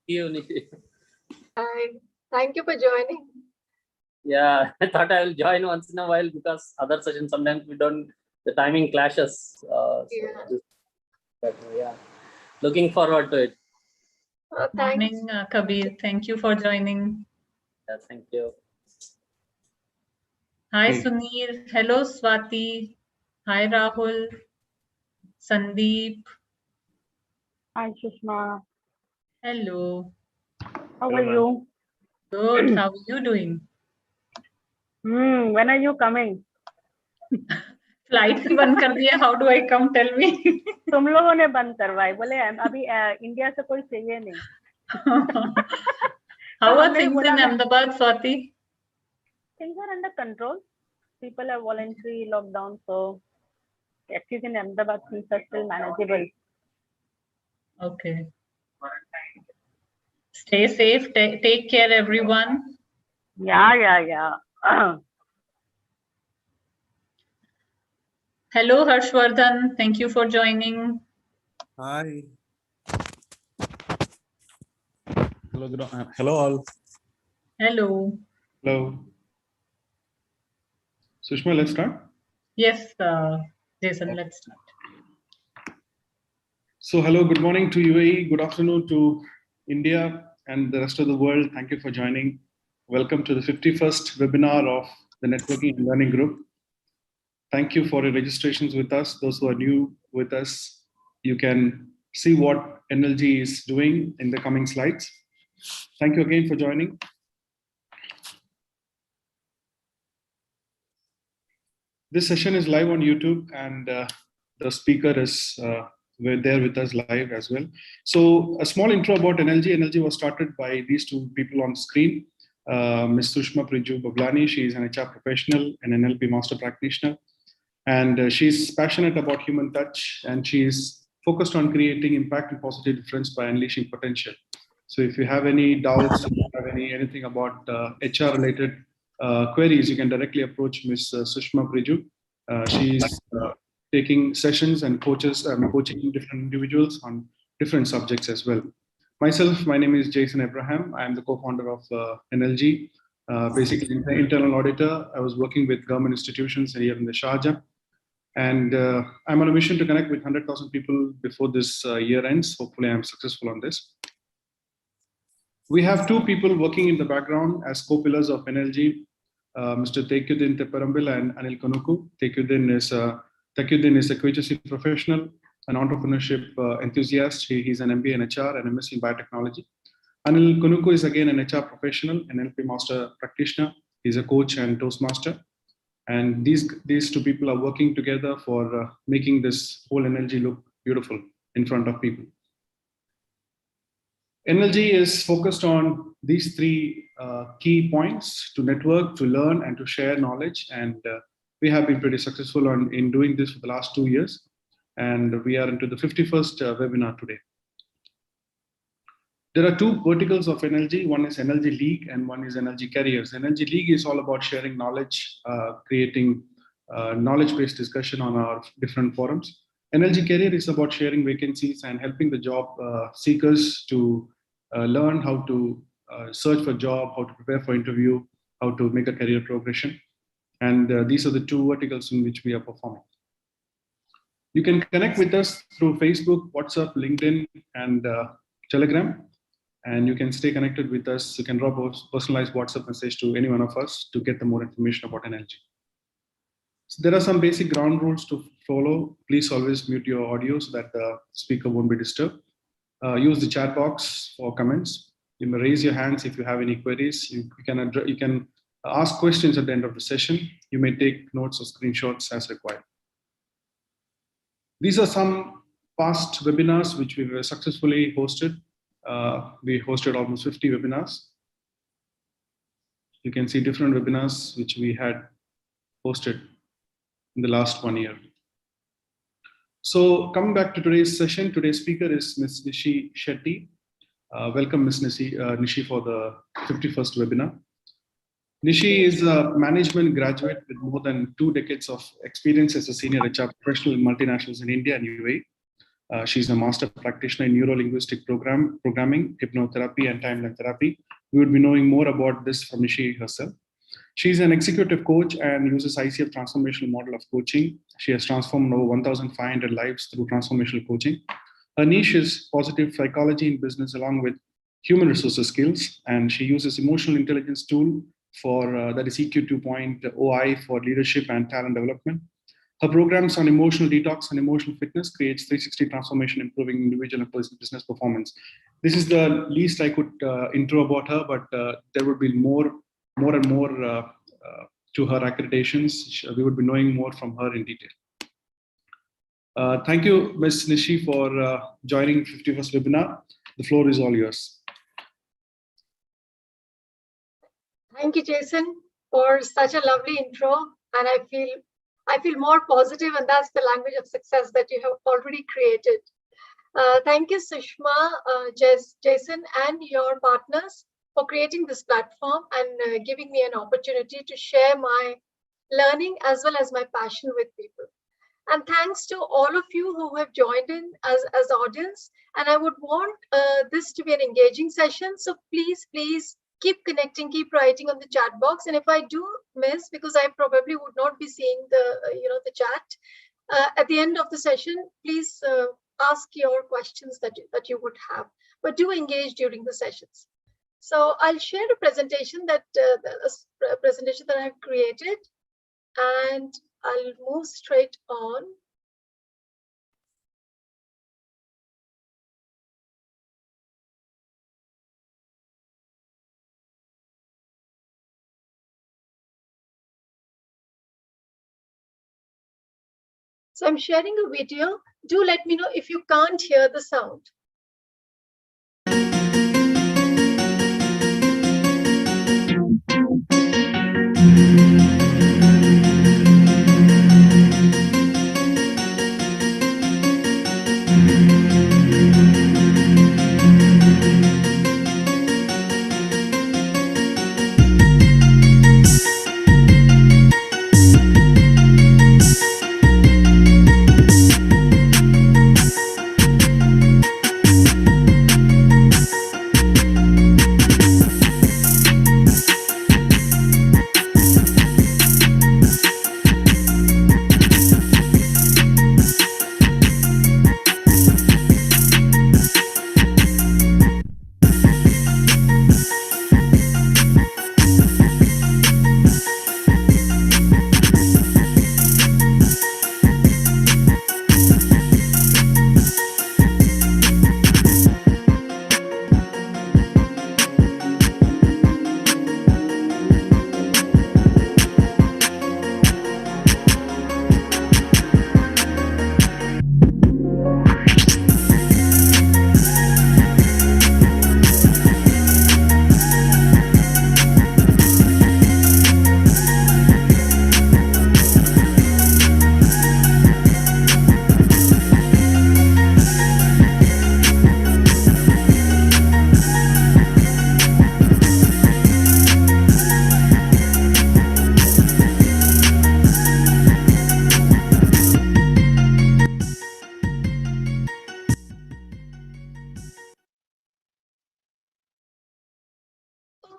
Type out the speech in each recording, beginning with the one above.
you, Nishi. Hi. Thank you for joining. Yeah, I thought I will join once in a while because other sessions sometimes the timing clashes. Yeah, looking forward to it. Thanks. Morning, Kabir. Thank you for joining. Yeah, thank you. Hi, Hey. Sunir. Hello, Swati. Hi, Rahul. Sandeep. Hi, Sushma. Hello. How are you? Good. How are you doing? When are you coming? Flight ही बंद कर दिया. How do I come? Tell me. तुम लोगों ने बंद करवाई बोले अभी इंडिया से कोई चाहिए नहीं. How are things in Ahmedabad, Swati? Things are under control. People are voluntary lockdown, so at least in Ahmedabad things are still manageable. Okay. Stay safe. Take care, everyone. Yeah. Hello, Harshvardhan. Thank you for joining. Hi. Hello all. Hello. Hello. Sushma, let's start. Yes, Jason, let's start. So hello, good morning to UAE, good afternoon to India and the rest of the world. Thank you for joining. Welcome to the 51st webinar of the Networking and Learning Group. Thank you for your registrations with us. Those who are new with us, you can see what NLG is doing in the coming slides. Thank you again for joining. This session is live on YouTube and the speaker is there with us live as well. So a small intro about NLG. NLG was started by these two people on screen. Ms. Sushma Priju Bablani, she is an HR professional, an NLP master practitioner. And she's passionate about human touch and she's focused on creating impact and positive difference by unleashing potential. So if you have any doubts, if you have anything about HR related queries, you can directly approach Ms. Sushma Priju. She's taking sessions and coaching different individuals on different subjects as well. Myself, my name is Jason Abraham. I'm the co-founder of NLG. Basically, an internal auditor. I was working with government institutions here in the Sharjah. And I'm on a mission to connect with 100,000 people before this year ends. Hopefully, I'm successful on this. We have two people working in the background as co-pillars of NLG, Mr. Tekuddin Tepparambil and Anil Konuku. Tekuddin is a QHSE professional, an entrepreneurship enthusiast. He's an MBA in HR and MSc in biotechnology. Anil Konuku is again an HR professional, an NLP master practitioner. He's a coach and Toastmaster. And these two people are working together for making this whole NLG look beautiful in front of people. NLG is focused on these three key points: to network, to learn, and to share knowledge. And we have been pretty successful in doing this for the last 2 years. And we are into the 51st webinar today. There are two verticals of NLG. One is NLG League and one is NLG Careers. NLG League is all about sharing knowledge, creating knowledge-based discussion on our different forums. NLG Career is about sharing vacancies and helping the job seekers to learn how to search for a job, how to prepare for interview, how to make a career progression. And these are the two verticals in which we are performing. You can connect with us through Facebook, WhatsApp, LinkedIn, and Telegram. And you can stay connected with us. You can drop a personalized WhatsApp message to any one of us to get the more information about NLG. So there are some basic ground rules to follow. Please always mute your audio so that the speaker won't be disturbed. Use the chat box for comments. You may raise your hands if you have any queries. You can ask questions at the end of the session. You may take notes or screenshots as required. These are some past webinars which we were successfully hosted. We hosted almost 50 webinars. You can see different webinars which we had hosted in the last 1 year. So coming back to today's session, today's speaker is Ms. Nishi Shetty. Welcome, Ms. Nishi, for the 51st webinar. Nishi is a management graduate with more than 2 decades of experience as a senior HR professional in multinationals in India and UAE. She's a master practitioner in neuro-linguistic programming, hypnotherapy, and timeline therapy. We would be knowing more about this from Nishi herself. She's an executive coach and uses ICF transformational model of coaching. She has transformed over 1,500 lives through transformational coaching. Her niche is positive psychology in business along with human resources skills, and she uses emotional intelligence tool for that is EQ 2.0 OI for leadership and talent development. Her programs on emotional detox and emotional fitness creates 360 transformation, improving individual and business performance. This is the least I could intro about her, but there would be more and more to her accreditations. We would be knowing more from her in detail. Thank you, Ms. Nishi, for joining 51st webinar. The floor is all yours. Thank you, Jason, for such a lovely intro. And I feel more positive, and that's the language of success that you have already created. Thank you, Sushma, Jason, and your partners for creating this platform and giving me an opportunity to share my learning as well as my passion with people. And thanks to all of you who have joined in as the audience. And I would want this to be an engaging session. So please keep connecting, keep writing on the chat box. And if I do miss, because I probably would not be seeing the chat at the end of the session, please ask your questions that you would have, but do engage during the sessions. So I'll share a presentation that I have created, and I'll move straight on. So I'm sharing a video. Do let me know if you can't hear the sound.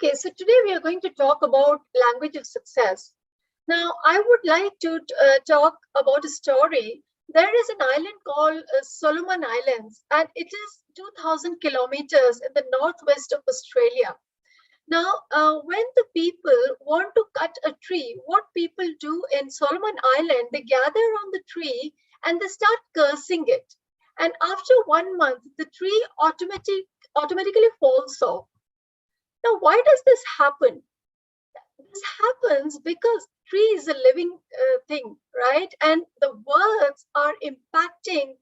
Okay, so today we are going to talk about language of success. Now, I would like to talk about a story. There is an island called Solomon Islands, and it is 2,000 kilometers in the northwest of Australia. Now, when the people want to cut a tree, what people do in Solomon Island, they gather on the tree and they start cursing it. And after 1 month, the tree automatically falls off. Now, why does this happen? This happens because tree is a living thing, right? And the words are impacting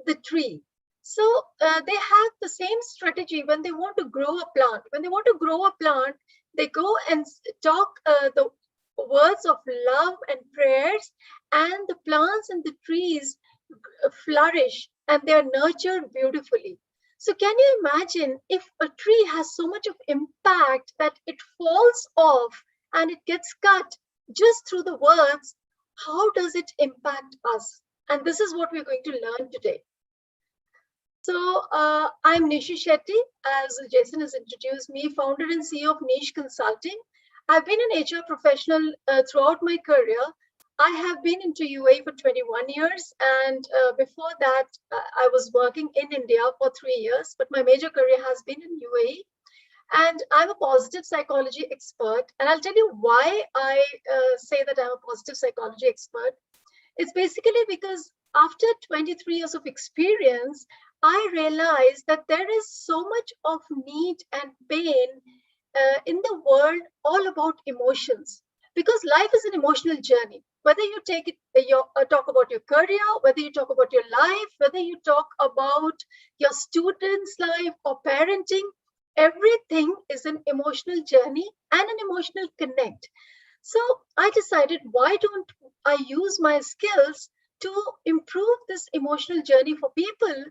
the tree. So they have the same strategy when they want to grow a plant. When they want to grow a plant, they go and talk the words of love and prayers, and the plants and the trees flourish and they are nurtured beautifully. So can you imagine if a tree has so much of impact that it falls off and it gets cut just through the words, how does it impact us? And this is what we're going to learn today. So I'm Nishi Shetty, as Jason has introduced me, founder and CEO of Niche Consulting. I've been an HR professional throughout my career. I have been into UAE for 21 years, and before that, I was working in India for 3 years, but my major career has been in UAE. And I'm a positive psychology expert, and I'll tell you why I say that I'm a positive psychology expert. It's basically because after 23 years of experience, I realized that there is so much of need and pain in the world all about emotions, because life is an emotional journey. Whether you take it, talk about your career, whether you talk about your life, whether you talk about your student's life or parenting, everything is an emotional journey and an emotional connect. So I decided, why don't I use my skills to improve this emotional journey for people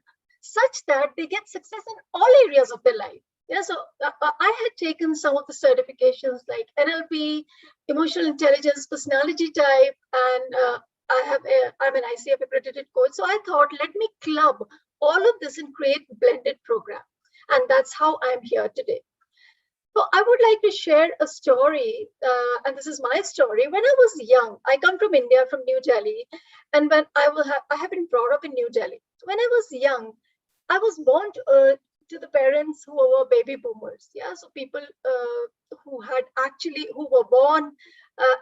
such that they get success in all areas of their life? Yeah, so I had taken some of the certifications like NLP, emotional intelligence, personality type, and I'm an ICF accredited coach. So I thought, let me club all of this and create a blended program. And that's how I'm here today. So I would like to share a story, and this is my story. When I was young, I come from India, from New Delhi, and when I have been brought up in New Delhi. When I was young, I was born to the parents who were baby boomers. Yeah, so people who were born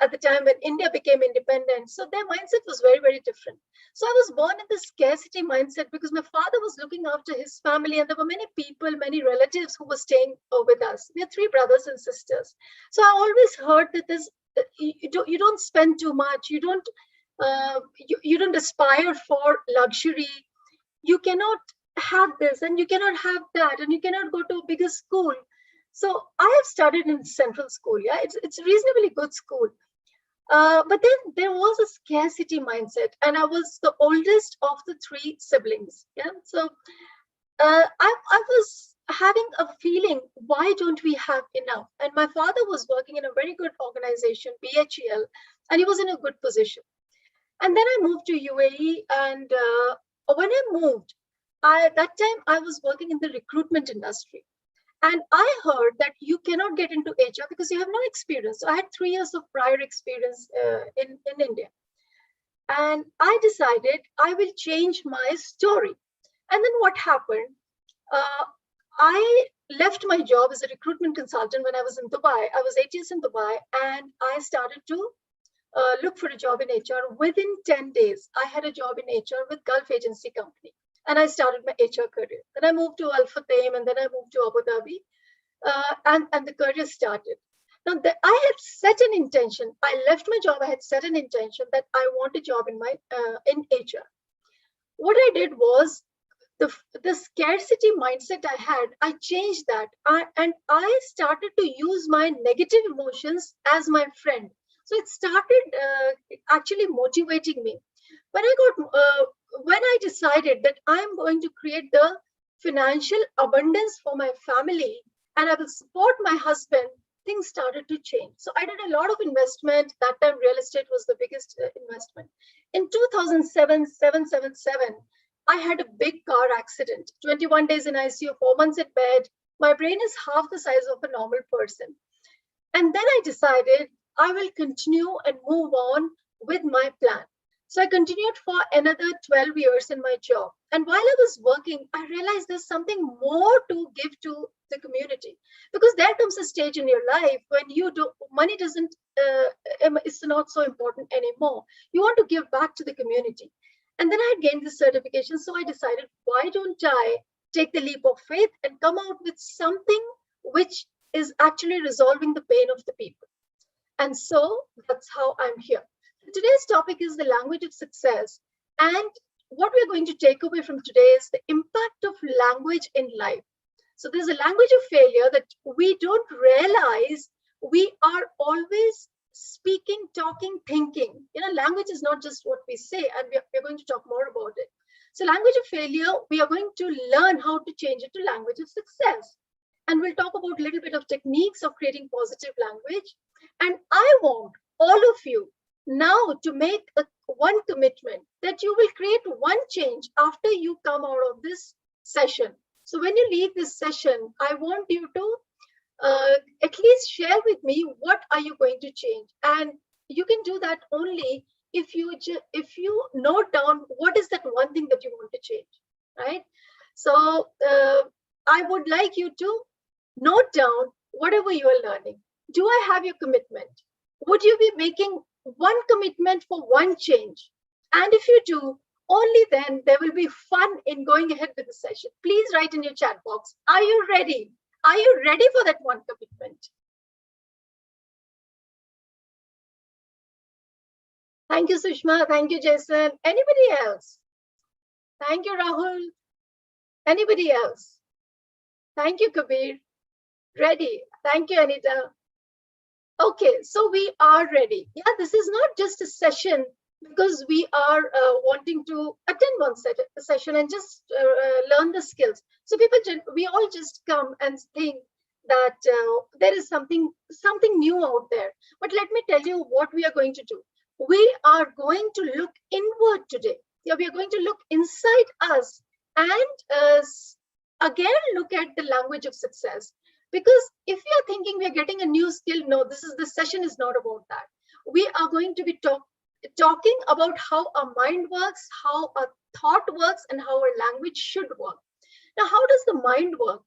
at the time when India became independent. So their mindset was very, very different. So I was born in the scarcity mindset because my father was looking after his family, and there were many people, many relatives who were staying with us. We had 3 brothers and sisters. So I always heard that you don't spend too much. You don't aspire for luxury. You cannot have this and you cannot have that, and you cannot go to a bigger school. So I have studied in central school. Yeah, it's a reasonably good school. But then there was a scarcity mindset, and I was the oldest of the 3 siblings. Yeah, so I was having a feeling, why don't we have enough? And my father was working in a very good organization, BHEL, and he was in a good position. And then I moved to UAE, and when I moved, that time I was working in the recruitment industry. And I heard that you cannot get into HR because you have no experience. So I had 3 years of prior experience in India. And I decided I will change my story. And then what happened? I left my job as a recruitment consultant when I was in Dubai. I was 8 years in Dubai, and I started to look for a job in HR. Within 10 days, I had a job in HR with Gulf Agency Company. And I started my HR career. Then I moved to Al Futtaim, and then I moved to Abu Dhabi, and the career started. Now, I had set an intention. I left my job. I had set an intention that I want a job in HR. What I did was, the scarcity mindset I had, I changed that, and I started to use my negative emotions as my friend. So it started actually motivating me. When I decided that I'm going to create the financial abundance for my family and I will support my husband, things started to change. So I did a lot of investment. That time, real estate was the biggest investment. In 2007, 777, I had a big car accident, 21 days in ICU, 4 months in bed. My brain is half the size of a normal person. And then I decided I will continue and move on with my plan. So I continued for another 12 years in my job. And while I was working, I realized there's something more to give to the community, because there comes a stage in your life when money is not so important anymore. You want to give back to the community. And then I had gained this certification. So I decided, why don't I take the leap of faith and come out with something which is actually resolving the pain of the people. And so that's how I'm here. Today's topic is the language of success. And what we're going to take away from today is the impact of language in life. So there's a language of failure that we don't realize we are always speaking, talking, thinking. Language is not just what we say, and we're going to talk more about it. So language of failure, we are going to learn how to change it to language of success. And we'll talk about a little bit of techniques of creating positive language. And I want all of you now to make one commitment that you will create one change after you come out of this session. So when you leave this session, I want you to at least share with me what are you going to change, and you can do that only if you note down what is that one thing that you want to change, right? So I would like you to note down whatever you are learning. Do I have your commitment? Would you be making one commitment for one change? And if you do, only then there will be fun in going ahead with the session. Please write in your chat box, are you ready? Are you ready for that one commitment? Thank you, Sushma. Thank you, Jason. Anybody else? Thank you, Rahul. Anybody else? Thank you, Kabir. Ready. Thank you, Anita. Okay, so we are ready. Yeah, this is not just a session because we are wanting to attend one session and just learn the skills. So we all just come and think that there is something new out there. But let me tell you what we are going to do. We are going to look inward today. Yeah, we are going to look inside us and again look at the language of success. Because if we are thinking we are getting a new skill, no, this session is not about that. We are going to be talking about how our mind works, how our thought works, and how our language should work. Now, how does the mind work?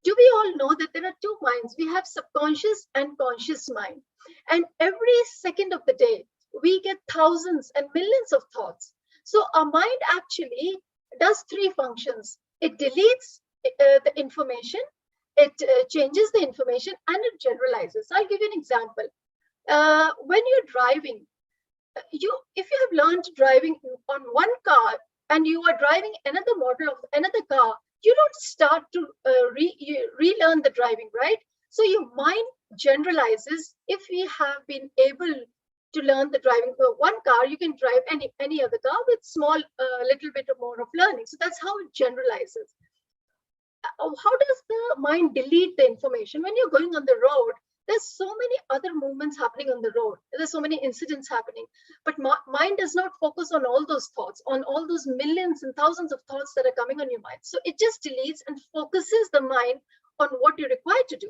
Do we all know that there are two minds? We have subconscious and conscious mind. And every second of the day, we get thousands and millions of thoughts. So our mind actually does three functions. It deletes the information, it changes the information, and it generalizes. So I'll give you an example. When you're driving, if you have learned driving on one car and you are driving another model of another car, you don't start to relearn the driving, right? So your mind generalizes. If we have been able to learn the driving for one car, you can drive any other car with small little bit more of learning. So that's how it generalizes. How does the mind delete the information? When you're going on the road, there's so many other movements happening on the road. There's so many incidents happening, but mind does not focus on all those thoughts, on all those millions and thousands of thoughts that are coming on your mind. So it just deletes and focuses the mind on what you're required to do.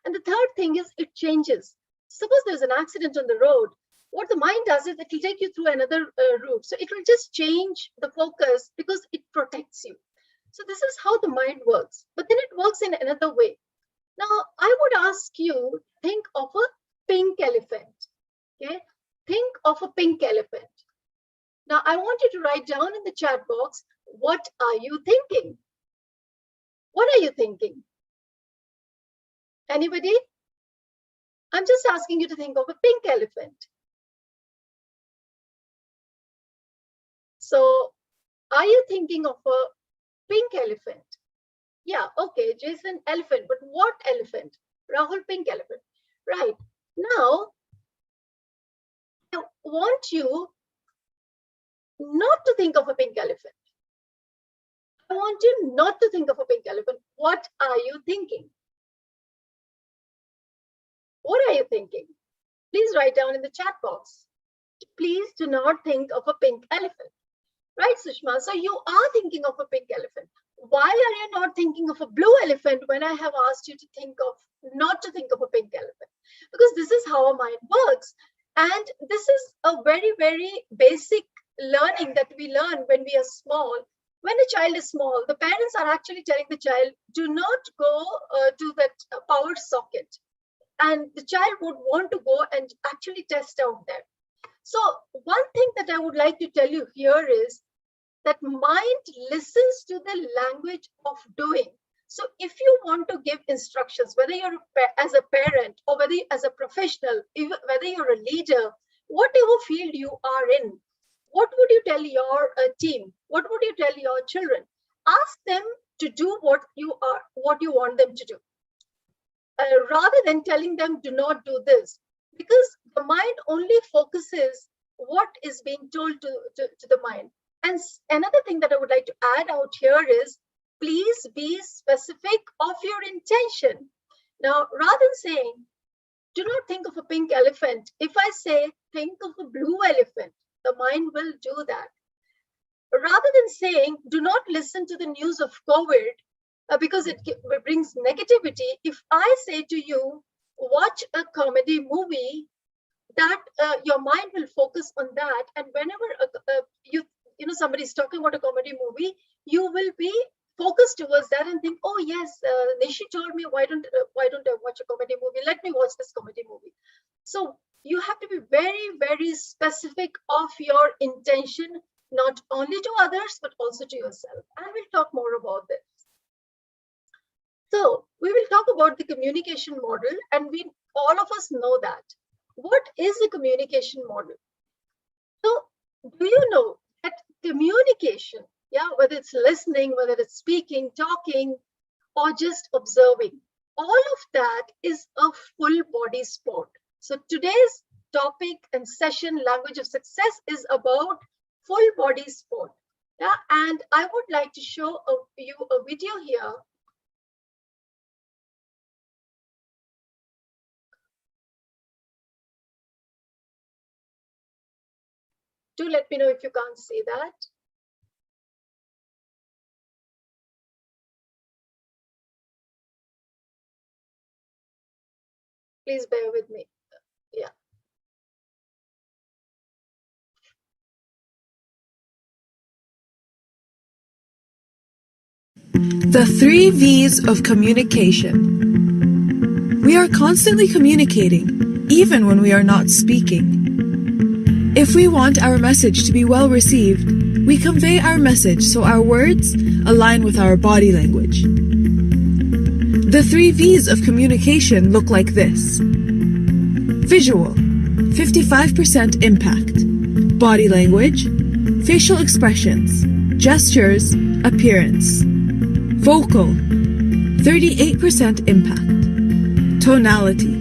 And the third thing is it changes. Suppose there's an accident on the road. What the mind does is it will take you through another route. So it will just change the focus because it protects you. So this is how the mind works, but then it works in another way. Now, I would ask you, think of a pink elephant, okay? Think of a pink elephant. Now, I want you to write down in the chat box, what are you thinking? What are you thinking? Anybody? I'm just asking you to think of a pink elephant. So, are you thinking of a pink elephant? Yeah, okay, Jason, elephant, but what elephant? Rahul, pink elephant. Right, now, I want you not to think of a pink elephant. I want you not to think of a pink elephant. What are you thinking? What are you thinking? Please write down in the chat box. Please do not think of a pink elephant. Right, Sushma? So you are thinking of a pink elephant. Why are you not thinking of a blue elephant when I have asked you to not to think of a pink elephant? Because this is how our mind works. And this is a very, very basic learning that we learn when we are small. When a child is small, the parents are actually telling the child, do not go to that power socket. And the child would want to go and actually test out there. So one thing that I would like to tell you here is that mind listens to the language of doing. So if you want to give instructions, whether you're as a parent or whether as a professional, whether you're a leader, whatever field you are in, what would you tell your team? What would you tell your children? Ask them to do what you want them to do, rather than telling them do not do this, because the mind only focuses what is being told to the mind. And another thing that I would like to add out here is, please be specific of your intention. Now, rather than saying, do not think of a pink elephant, if I say, think of a blue elephant, the mind will do that. rather than saying, do not listen to the news of COVID because it brings negativity, if I say to you, watch a comedy movie, that your mind will focus on that. And whenever somebody's talking about a comedy movie, you will be focused towards that and think, oh yes, Nishi told me, why don't I watch a comedy movie? Let me watch this comedy movie. So you have to be very, very specific of your intention, not only to others, but also to yourself. And we'll talk more about this. So we will talk about the communication model, and all of us know that. What is a communication model? So do you know that communication, whether it's listening, whether it's speaking, talking, or just observing, all of that is a full body sport. So today's topic and session, Language of Success, is about full body sport. And I would like to show you a video here. Do let me know if you can't see that. Please bear with me. Yeah. The 3 V's of communication. We are constantly communicating, even when we are not speaking. If we want our message to be well received, we convey our message so our words align with our body language. The 3 V's of communication look like this. Visual, 55% impact. Body language, facial expressions, gestures, appearance. Vocal, 38% impact. Tonality,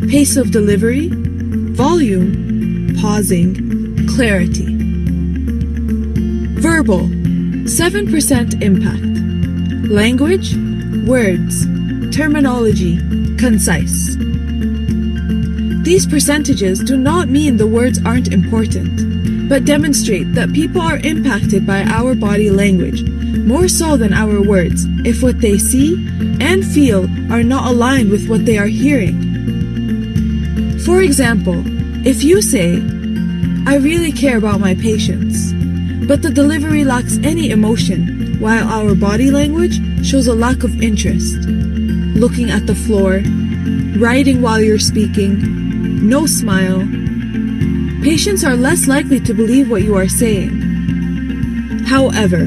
pace of delivery, volume, pausing, clarity. Verbal, 7% impact. Language, words, terminology, concise. These percentages do not mean the words aren't important, but demonstrate that people are impacted by our body language more so than our words if what they see and feel are not aligned with what they are hearing. For example, if you say, I really care about my patients, but the delivery lacks any emotion, while our body language shows a lack of interest. Looking at the floor, writing while you're speaking, no smile. Patients are less likely to believe what you are saying. However,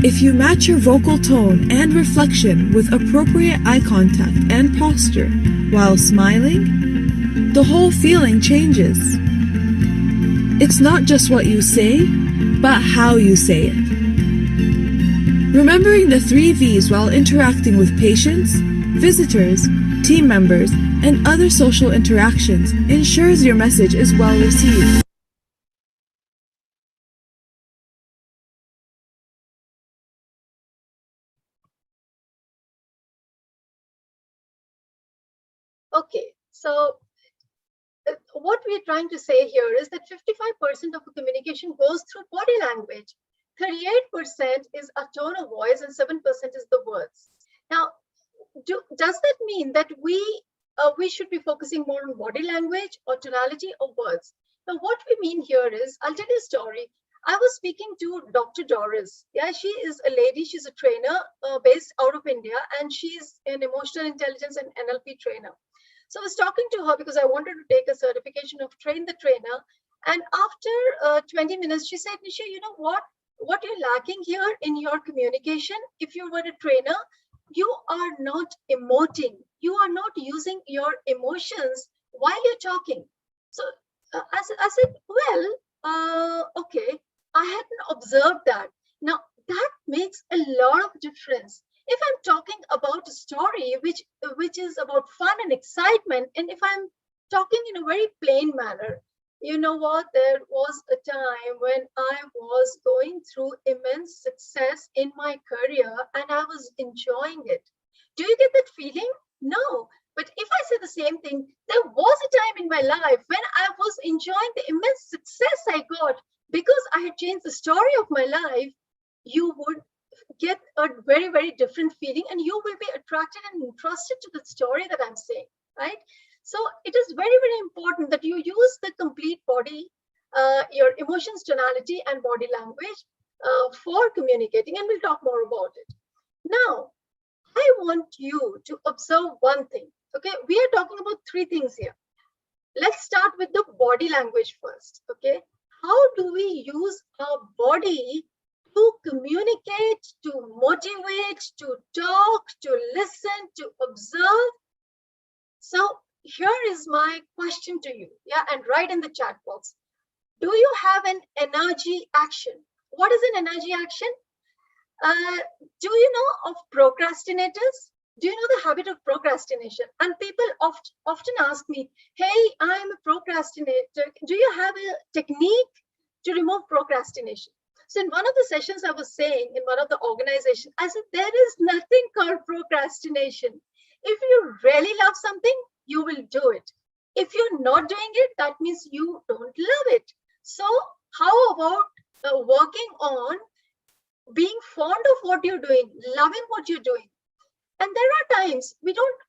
if you match your vocal tone and reflection with appropriate eye contact and posture while smiling, the whole feeling changes. It's not just what you say, but how you say it. Remembering the 3 V's while interacting with patients, visitors, team members, and other social interactions ensures your message is well received. Okay, so what we're trying to say here is that 55% of communication goes through body language, 38% is a tone of voice, and 7% is the words. Now, does that mean that we should be focusing more on body language or tonality or words? Now, what we mean here is, I'll tell you a story. I was speaking to Dr. Doris. Yeah, she is a lady, she's a trainer based out of India, and she's an emotional intelligence and NLP trainer. So I was talking to her because I wanted to take a certification of Train the Trainer. And after 20 minutes, she said, Nisha, you know what you're lacking here in your communication? If you were a trainer, you are not emoting. You are not using your emotions while you're talking. So I said, well, okay, I hadn't observed that. Now, that makes a lot of difference. If I'm talking about a story which is about fun and excitement, and if I'm talking in a very plain manner, you know what, there was a time when I was going through immense success in my career and I was enjoying it. Do you get that feeling? No. But if I say the same thing, there was a time in my life when I was enjoying the immense success I got, because I had changed the story of my life, you would get a very, very different feeling, and you will be attracted and interested to the story that I'm saying, right? So it is very, very important that you use the complete body, your emotions, tonality, and body language for communicating, and we'll talk more about it. Now, I want you to observe one thing, okay? We are talking about three things here. Let's start with the body language first, okay? How do we use our body to communicate, to motivate, to talk, to listen, to observe? So here is my question to you, yeah, and write in the chat box. Do you have an energy action? What is an energy action? Do you know of procrastinators? Do you know the habit of procrastination? And people often ask me, hey, I'm a procrastinator. Do you have a technique to remove procrastination? So in one of the sessions I was saying in one of the organizations, I said, there is nothing called procrastination. If you really love something, you will do it. If you're not doing it, that means you don't love it. So how about working on being fond of what you're doing, loving what you're doing? And there are times we don't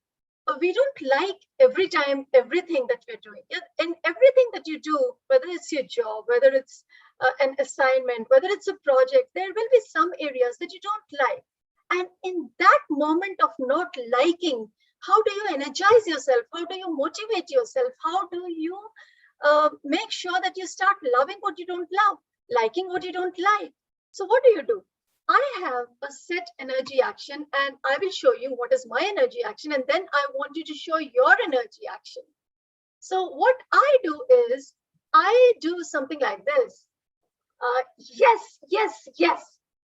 like every time everything that we're doing. And everything that you do, whether it's your job, whether it's an assignment, whether it's a project, there will be some areas that you don't like. And in that moment of not liking, how do you energize yourself? How do you motivate yourself? How do you make sure that you start loving what you don't love, liking what you don't like? So what do? I have a set energy action, and I will show you what is my energy action, and then I want you to show your energy action. So what I do is I do something like this. Yes, yes, yes.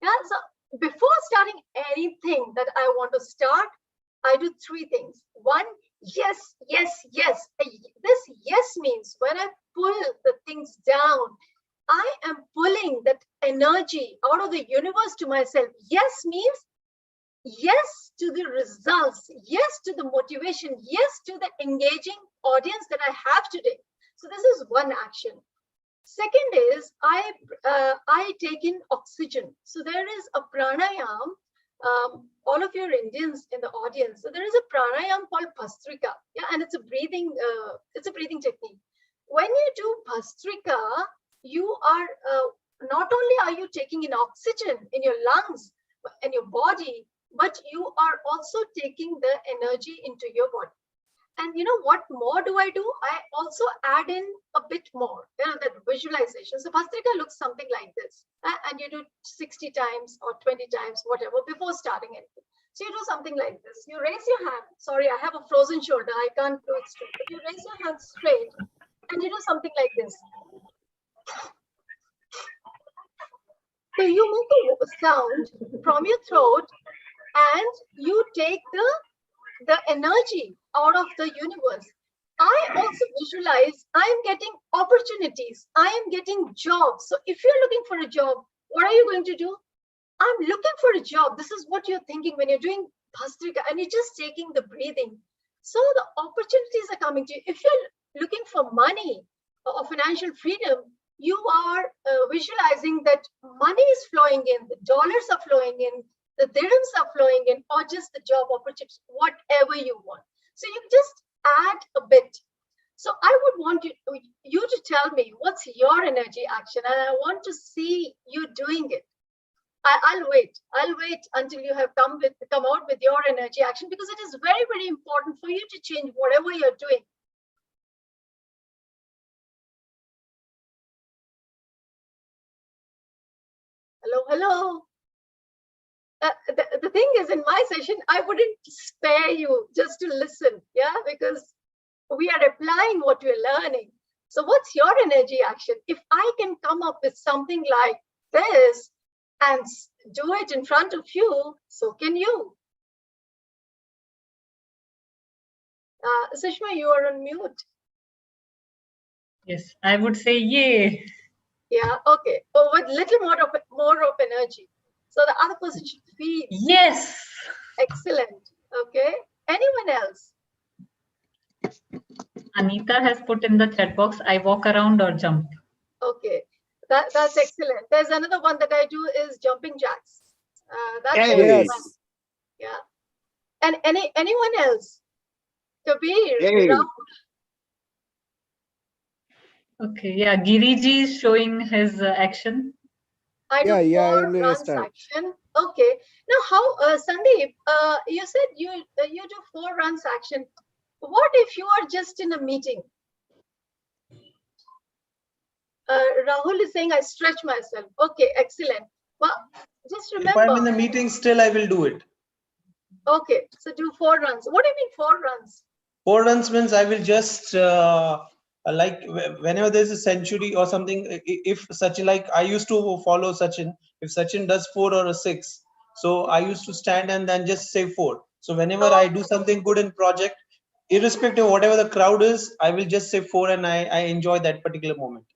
Yeah, so before starting anything that I want to start, I do three things. One, yes, yes, yes. This yes means when I pull the things down, I am pulling that energy out of the universe to myself. Yes means yes to the results, yes to the motivation, yes to the engaging audience that I have today. So this is one action. Second is I take in oxygen. So there is a pranayam. All of your Indians in the audience. So there is a pranayam called Bhastrika, yeah, and it's a breathing technique. When you do Bhastrika, you are not only are you taking in oxygen in your lungs and your body, but you are also taking the energy into your body. And you know what more do? I also add in a bit more, you know, that visualization. So Bhastrika looks something like this, and you do 60 times or 20 times, whatever, before starting anything. So you do something like this. You raise your hand. Sorry, I have a frozen shoulder. I can't do it straight. But you raise your hand straight, and you do something like this. So you make a sound from your throat, and you take the energy out of the universe. I also visualize I'm getting opportunities. I am getting jobs. So if you're looking for a job, what are you going to do? I'm looking for a job. This is what you're thinking when you're doing Bhastrika, and you're just taking the breathing. So the opportunities are coming to you. If you're looking for money or financial freedom, you are visualizing that money is flowing in, the dollars are flowing in, the dirhams are flowing in, or just the job opportunities, whatever you want. So you just add a bit. So I would want you to tell me what's your energy action, and I want to see you doing it. I'll wait until you have come out with your energy action, because it is very, very important for you to change whatever you're doing. Hello. The thing is, in my session, I wouldn't spare you just to listen, yeah, because we are applying what we're learning. So what's your energy action? If I can come up with something like this and do it in front of you, so can you. Sushma, you are on mute. Yes, I would say yay. Yeah, okay. Oh, with little more of energy. So the other person should feel. Yes. Excellent. Okay. Anyone else? Anita has put in the chat box, I walk around or jump. Okay. That's excellent. There's another one that I do is jumping jacks. That's Yes. very fun. Yeah. And anyone else? Kabir, Hey. Rahul, Okay, yeah, Giriji is showing his action. I do Yeah, I 4 will runs start. action. Okay. Now, how, Sandeep? You said you do 4 runs action. What if you are just in a meeting? Rahul is saying I stretch myself. Okay, excellent. Well, just If I'm in remember. the meeting, still I will do it. Okay, so do 4 runs. What do you mean 4 runs? 4 runs means I will just like whenever there's a century or something. If Sachin, like I used to follow Sachin, if Sachin does 4 or a 6, so I used to stand and then just say 4. So whenever I do something good in project, irrespective of whatever the crowd is, I will just say 4 and I enjoy that particular moment.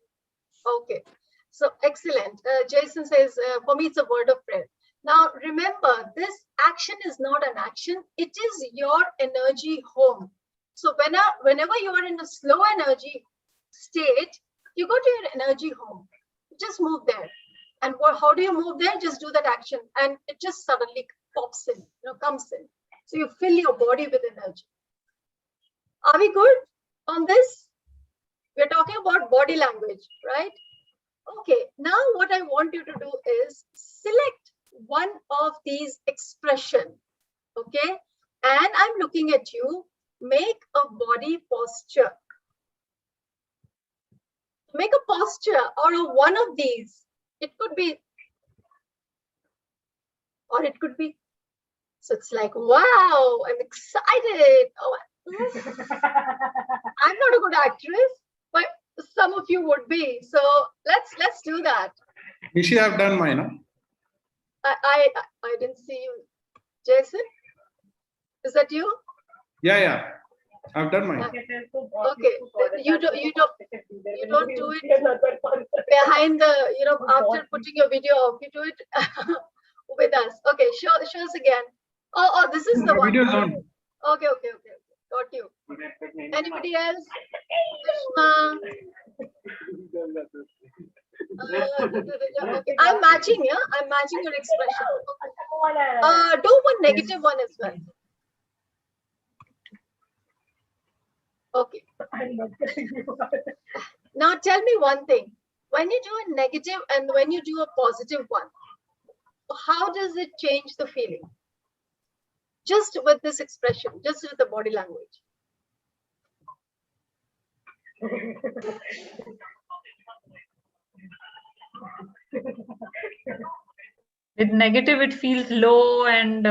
Okay, so excellent. Jason says, for me, it's a word of prayer. Now, remember, this action is not an action. It is your energy home. So whenever you are in a slow energy state, you go to your energy home. Just move there. And how do you move there? Just do that action. And it just suddenly pops in, comes in. So you fill your body with energy. Are we good on this? We're talking about body language, right? Okay, now what I want you to do is select one of these expressions, okay? And I'm looking at you, make a body posture. Make a posture out of one of these. It could be, or it could be. So it's like, wow, I'm excited. Oh, I'm not a good actress, but some of you would be. So let's do that. Nishi, I've done mine. Huh? I didn't see you. Jason, is that you? Yeah. I've done mine. Okay, you don't do it behind the, after putting your video off, you do it with us. Okay, show us again. Oh, this is the one. Video's on. Okay. Got you. Anybody else? Krishna. Okay. I'm matching, yeah? I'm matching your expression. Do one negative one as well. Okay. Now tell me one thing. When you do a negative and when you do a positive one, how does it change the feeling? Just with this expression, just with the body language. With negative, it feels low and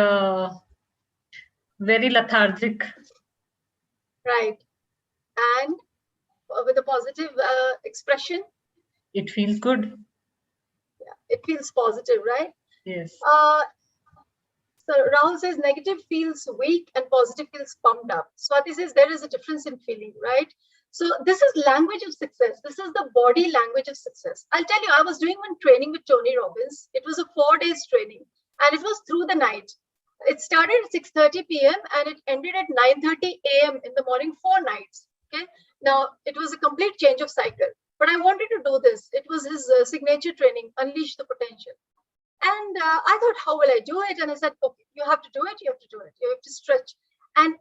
very lethargic. Right. And with a positive expression? It feels good. Yeah, it feels positive, right? Yes. So Rahul says negative feels weak and positive feels pumped up. Swati says there is a difference in feeling, right? So this is language of success. This is the body language of success. I'll tell you, I was doing one training with Tony Robbins. It was a 4 days training and it was through the night. It started at 6:30 p.m. and it ended at 9:30 a.m. in the morning, 4 nights. Okay. Now it was a complete change of cycle, but I wanted to do this. It was his signature training, Unleash the Potential. And I thought, how will I do it? And I said, okay, you have to do it. You have to do it. You have to stretch. And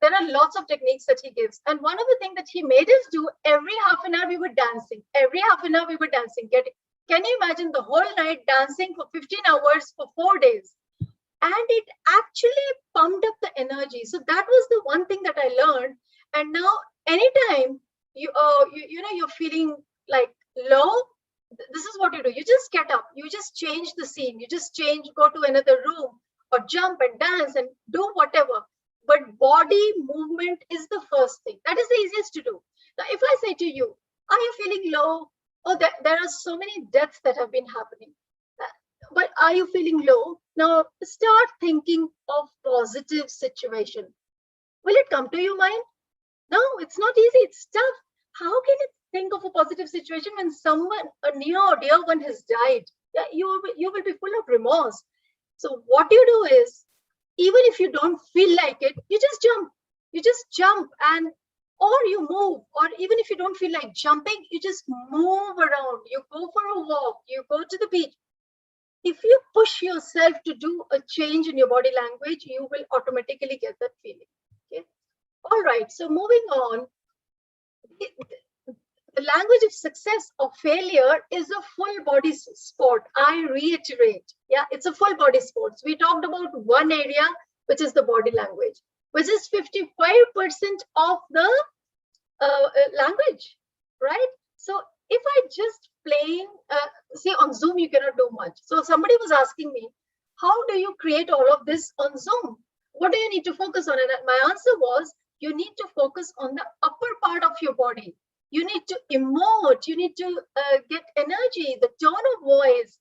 there are lots of techniques that he gives. And one of the things that he made us do, every half an hour we were dancing. Every half an hour we were dancing. Can you imagine the whole night dancing for 15 hours for 4 days? And it actually pumped up the energy. So that was the one thing that I learned. And now anytime you're feeling like low, this is what you do. You just get up, you just change the scene, you just go to another room or jump and dance and do whatever. But body movement is the first thing. That is the easiest to do. Now, if I say to you, are you feeling low? Oh, there are so many deaths that have been happening. But are you feeling low? Now start thinking of positive situation. Will it come to your mind? No, it's not easy. It's tough. How can it think of a positive situation when someone, a near or dear one, has died? Yeah, you will be full of remorse. So what you do is, even if you don't feel like it, you just jump. You just jump and or you move, or even if you don't feel like jumping, you just move around. You go for a walk, you go to the beach. If you push yourself to do a change in your body language, you will automatically get that feeling. Okay. All right. So moving on, the language of success or failure is a full body sport. I reiterate. Yeah, it's a full body sport. So we talked about one area, which is the body language, which is 55% of the language, right? So if I just plain, see on Zoom, you cannot do much. So somebody was asking me, how do you create all of this on Zoom? What do you need to focus on? And my answer was, you need to focus on the upper part of your body. You need to emote, you need to get energy, the tone of voice,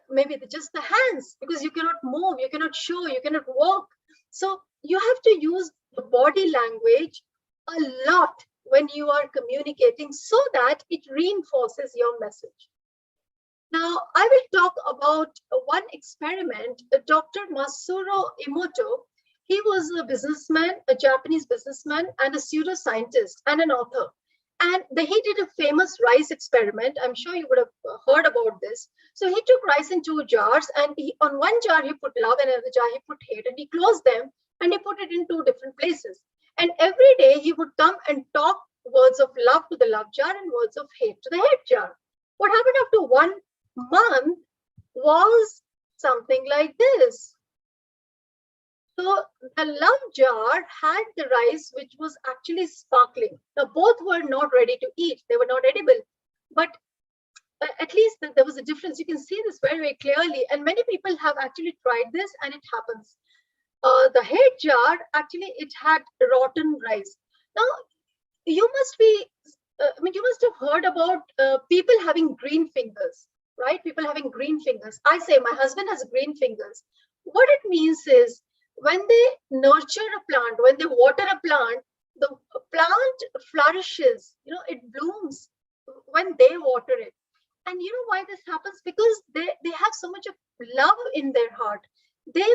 maybe just the hands, because you cannot move, you cannot show, you cannot walk. So you have to use the body language a lot when you are communicating so that it reinforces your message. Now, I will talk about one experiment. Dr. Masaru Emoto, he was a businessman, a Japanese businessman, and a pseudoscientist and an author. And he did a famous rice experiment. I'm sure you would have heard about this. So he took rice in 2 jars, and on one jar he put love, and another jar he put hate, and he closed them and he put it in 2 different places. And every day he would come and talk words of love to the love jar and words of hate to the hate jar. What happened after 1 month was something like this. So the love jar had the rice, which was actually sparkling. Now both were not ready to eat. They were not edible, but at least there was a difference. You can see this very, very clearly. And many people have actually tried this, and it happens. The hate jar, actually, it had rotten rice. Now, you must be, you must have heard about people having green fingers, right? People having green fingers. I say my husband has green fingers. What it means is, when they nurture a plant, when they water a plant, the plant flourishes, it blooms when they water it. And you know why this happens? Because they have so much of love in their heart. They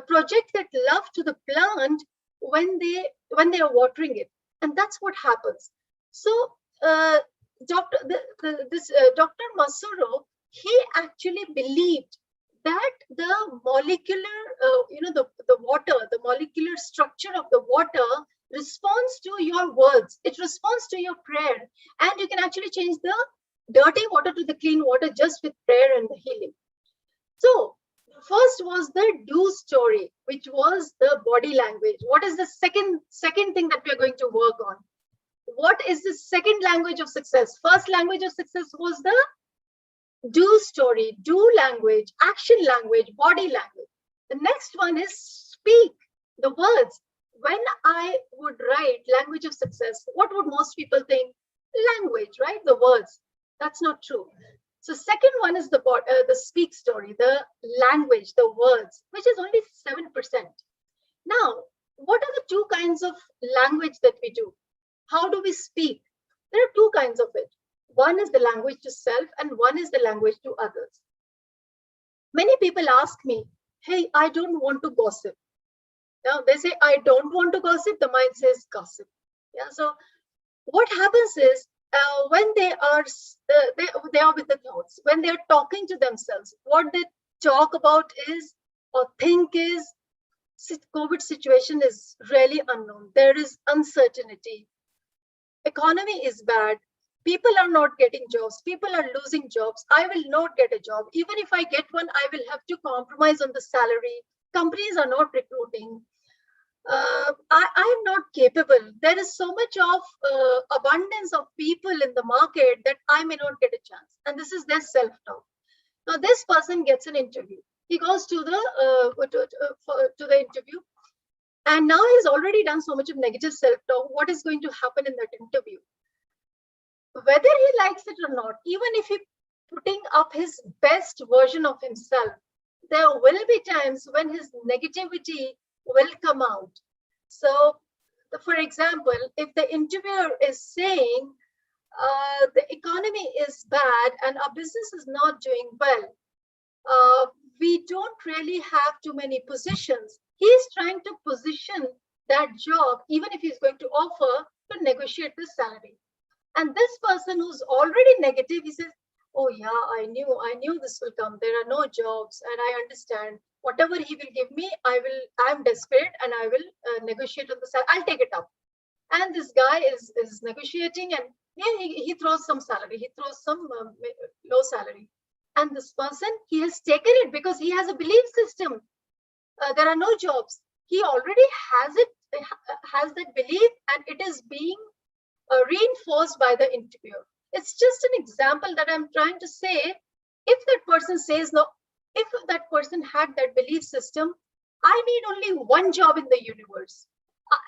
project that love to the plant when they are watering it. And that's what happens. So Dr. Masaru, he actually believed that the molecular, the water, the molecular structure of the water responds to your words. It responds to your prayer. And you can actually change the dirty water to the clean water just with prayer and the healing. So first was the do story, which was the body language. What is the second thing that we are going to work on? What is the second language of success? First language of success was the do story, do language, action language, body language. The next one is speak, the words. When I would write language of success, what would most people think? Language, right? The words. That's not true. So second one is the speak story, the language, the words, which is only 7%. Now, what are the 2 kinds of language that we do? How do we speak? There are 2 kinds of it. One is the language to self, and one is the language to others. Many people ask me, hey, I don't want to gossip. Now they say, I don't want to gossip. The mind says gossip. Yeah. So what happens is, when they are with the thoughts, when they are talking to themselves, what they talk about is, or think is, COVID situation is really unknown. There is uncertainty. Economy is bad. People are not getting jobs. People are losing jobs. I will not get a job. Even if I get one, I will have to compromise on the salary. Companies are not recruiting. I am not capable. There is so much of abundance of people in the market that I may not get a chance. And this is their self-talk. Now, this person gets an interview. He goes to the interview, and now he's already done so much of negative self-talk. What is going to happen in that interview? Whether he likes it or not, even if he's putting up his best version of himself, there will be times when his negativity will come out. So, for example, if the interviewer is saying the economy is bad and our business is not doing well, we don't really have too many positions. He's trying to position that job, even if he's going to offer, to negotiate this salary. And this person who's already negative, he says, oh yeah, I knew this will come. There are no jobs, and I understand whatever he will give me, I'm desperate and I will negotiate on the salary. I'll take it up. And this guy is negotiating, and yeah, he throws some salary. He throws some low salary. And this person, he has taken it because he has a belief system. There are no jobs. He already has that belief, and it is being reinforced by the interviewer. It's just an example that I'm trying to say. If that person says no, if that person had that belief system, I need only one job in the universe,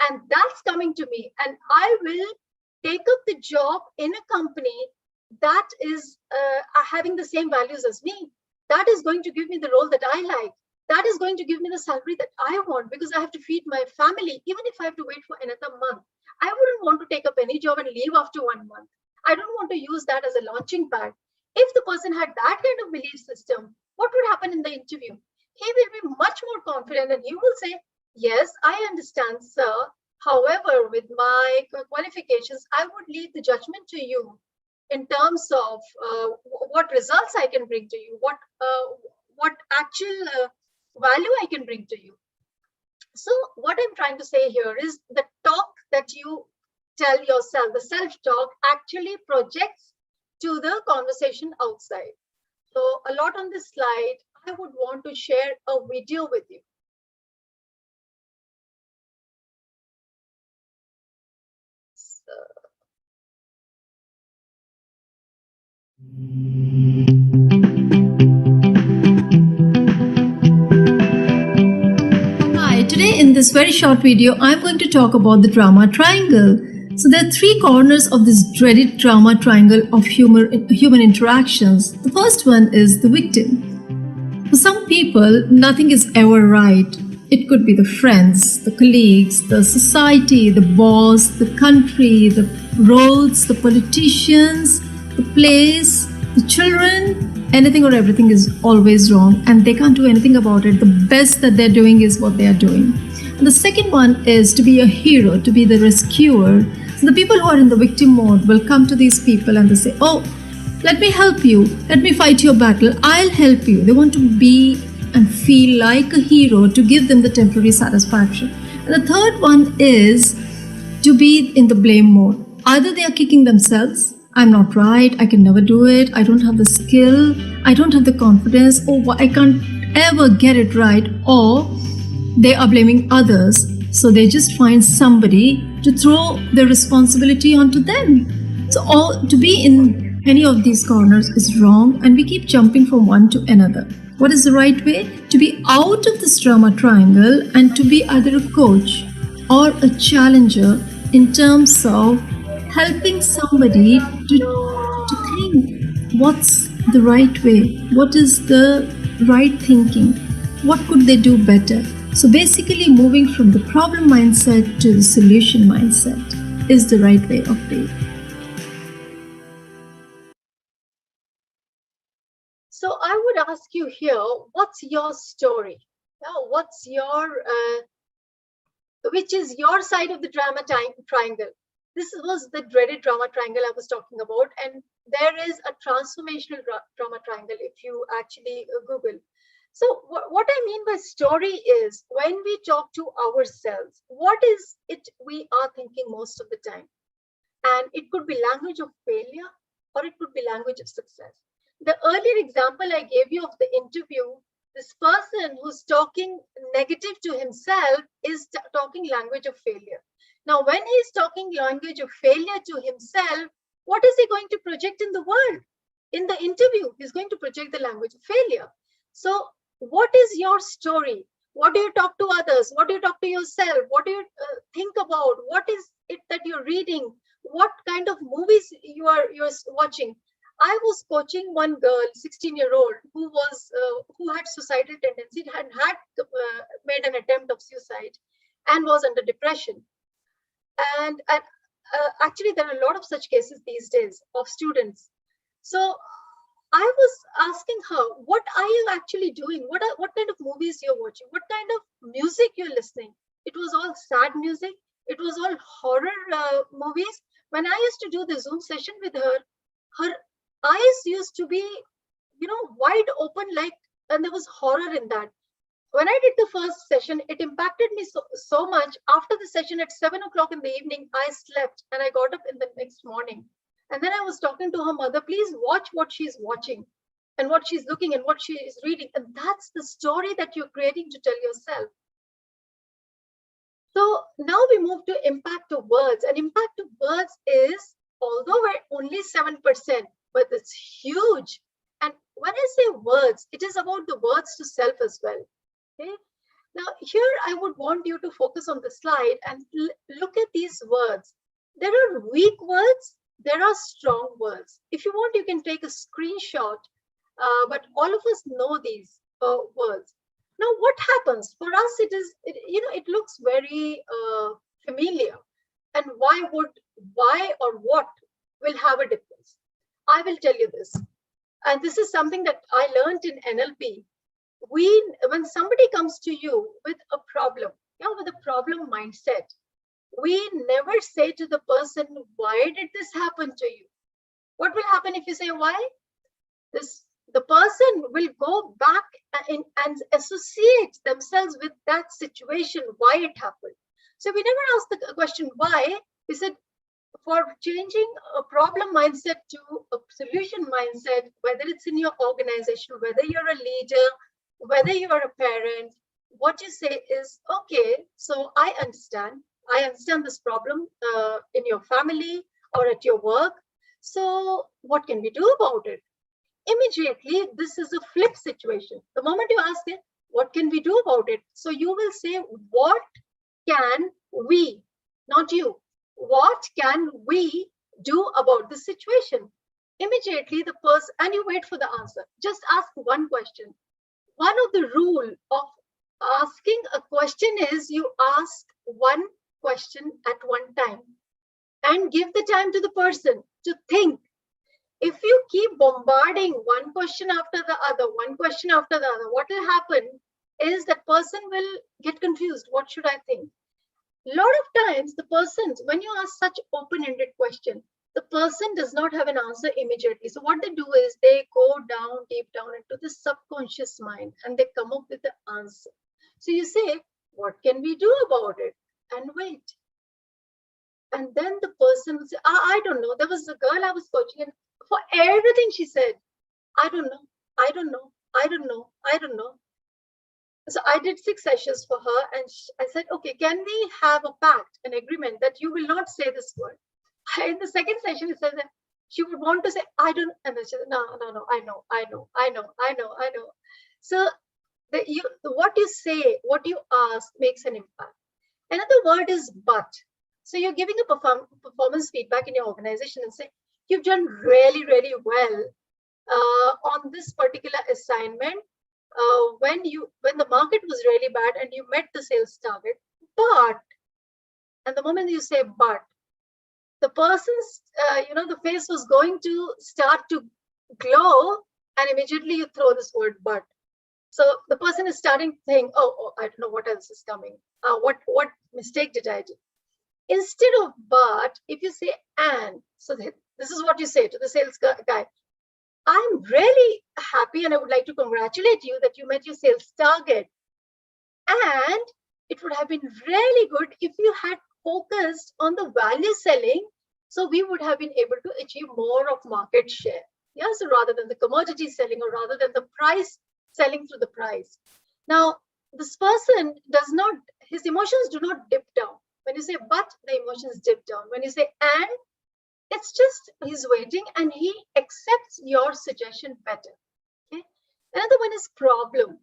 and that's coming to me, and I will take up the job in a company that is having the same values as me. That is going to give me the role that I like. That is going to give me the salary that I want, because I have to feed my family. Even if I have to wait for another month, I wouldn't want to take up any job and leave after 1 month. I don't want to use that as a launching pad. If the person had that kind of belief system, what would happen in the interview? He will be much more confident, and he will say, yes, I understand, sir. However, with my qualifications, I would leave the judgment to you in terms of what results I can bring to you, what actual value I can bring to you. So what I'm trying to say here is the talk that you tell yourself, the self-talk actually projects to the conversation outside. So a lot on this slide, I would want to share a video with you. So, Hi, today in this very short video, I'm going to talk about the drama triangle. So there are three corners of this dreaded drama triangle of human interactions. The first one is the victim. For some people, nothing is ever right. It could be the friends, the colleagues, the society, the boss, the country, the roads, the politicians, the place, the children. Anything or everything is always wrong, and they can't do anything about it. The best that they're doing is what they are doing. And the second one is to be a hero, to be the rescuer. So the people who are in the victim mode will come to these people and they say, oh, let me help you. Let me fight your battle. I'll help you. They want to be and feel like a hero to give them the temporary satisfaction. And the third one is to be in the blame mode. Either they are kicking themselves, I'm not right, I can never do it, I don't have the skill, I don't have the confidence, or I can't ever get it right, or they are blaming others. So they just find somebody to throw the responsibility onto them. So to be in any of these corners is wrong, and we keep jumping from one to another. What is the right way? To be out of this drama triangle and to be either a coach or a challenger in terms of helping somebody to think what's the right way, what is the right thinking, what could they do better. So basically moving from the problem mindset to the solution mindset is the right way of being. So I would ask you here, what's your story? What's your, which is your side of the drama triangle? This was the dreaded drama triangle I was talking about, and there is a transformational drama triangle if you actually Google. So what I mean by story is when we talk to ourselves, what is it we are thinking most of the time? And it could be language of failure, or it could be language of success. The earlier example I gave you of the interview, this person who's talking negative to himself is talking language of failure. Now, when he's talking language of failure to himself, what is he going to project in the world? In the interview, he's going to project the language of failure. So what is your story? What do you talk to others? What do you talk to yourself? What do you think about? What is it that you're reading? What kind of movies you're watching? I was coaching one girl, 16-year-old, who had suicidal tendency, had made an attempt of suicide, and was under depression. And actually, there are a lot of such cases these days of students. So I was asking her, what are you actually doing? What kind of movies you're watching? What kind of music you're listening? It was all sad music. it was all horror movies. When I used to do the Zoom session with her, her eyes used to be, wide open, and there was horror in that. When I did the first session, it impacted me so much. After the session at 7 o'clock in the evening, I slept and I got up in the next morning. And then I was talking to her mother, please watch what she's watching and what she's looking and what she is reading. And that's the story that you're creating to tell yourself. So now we move to impact of words. And impact of words is, although we're only 7%, but it's huge. And when I say words, it is about the words to self as well. Okay. Now here I would want you to focus on the slide and look at these words. There are weak words, there are strong words. If you want, you can take a screenshot, but all of us know these words. Now what happens for us, it looks very familiar. And why or what will have a difference? I will tell you this. And this is something that I learned in NLP. When somebody comes to you with a problem, with a problem mindset, we never say to the person, why did this happen to you? What will happen if you say why? The person will go back and associate themselves with that situation, why it happened. So we never ask the question why. We said, for changing a problem mindset to a solution mindset, whether it's in your organization, whether you're a leader, whether you are a parent, what you say is, okay, so I understand this problem in your family or at your work. So what can we do about it? Immediately, this is a flip situation. The moment you ask it, what can we do about it? So you will say, what can we, not you, what can we do about this situation? Immediately the person, and you wait for the answer. Just ask one question. One of the rule of asking a question is you ask one question at one time and give the time to the person to think. If you keep bombarding one question after the other, what will happen is that person will get confused. What should I think? A lot of times the persons, when you ask such open-ended question, the person does not have an answer immediately. So what they do is they go down, deep down into the subconscious mind and they come up with the answer. So you say, what can we do about it? And wait. And then the person will say, I don't know. There was a girl I was coaching and for everything she said, I don't know. So I did 6 sessions for her and I said, okay, can we have a pact, an agreement that you will not say this word? In the second session, it says that she would want to say, I don't, and then she said, no, I know. So what you say, what you ask makes an impact. Another word is but. So you're giving a performance feedback in your organization and say, you've done really, really well on this particular assignment when the market was really bad and you met the sales target. But, and the moment you say but, the person's, the face was going to start to glow and immediately you throw this word but. So the person is starting to think, oh, I don't know what else is coming. What mistake did I do? Instead of but, if you say and, so this is what you say to the sales guy. I'm really happy and I would like to congratulate you that you met your sales target. And it would have been really good if you had focused on the value selling, so we would have been able to achieve more of market share. Yeah, so rather than the commodity selling or rather than the price selling through the price. Now, this person his emotions do not dip down. When you say but, the emotions dip down. When you say and, it's just he's waiting and he accepts your suggestion better. Okay. Another one is problem.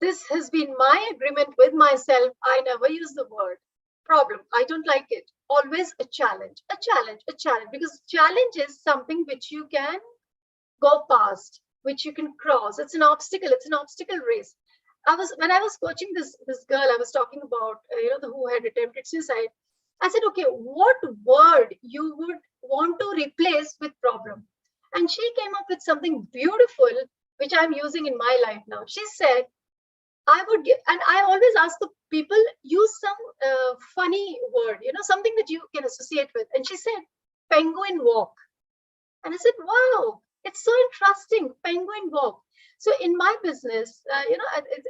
This has been my agreement with myself. I never use the word problem. I don't like it. Always a challenge, because challenge is something which you can go past, which you can cross. It's an obstacle race. When I was coaching this girl, I was talking about, who had attempted suicide. I said, okay, what word you would want to replace with problem? And she came up with something beautiful, which I'm using in my life now. She said, I would get, and I always ask the people, use some funny word, something that you can associate with. And she said, penguin walk. And I said, wow, it's so interesting, penguin walk. So in my business,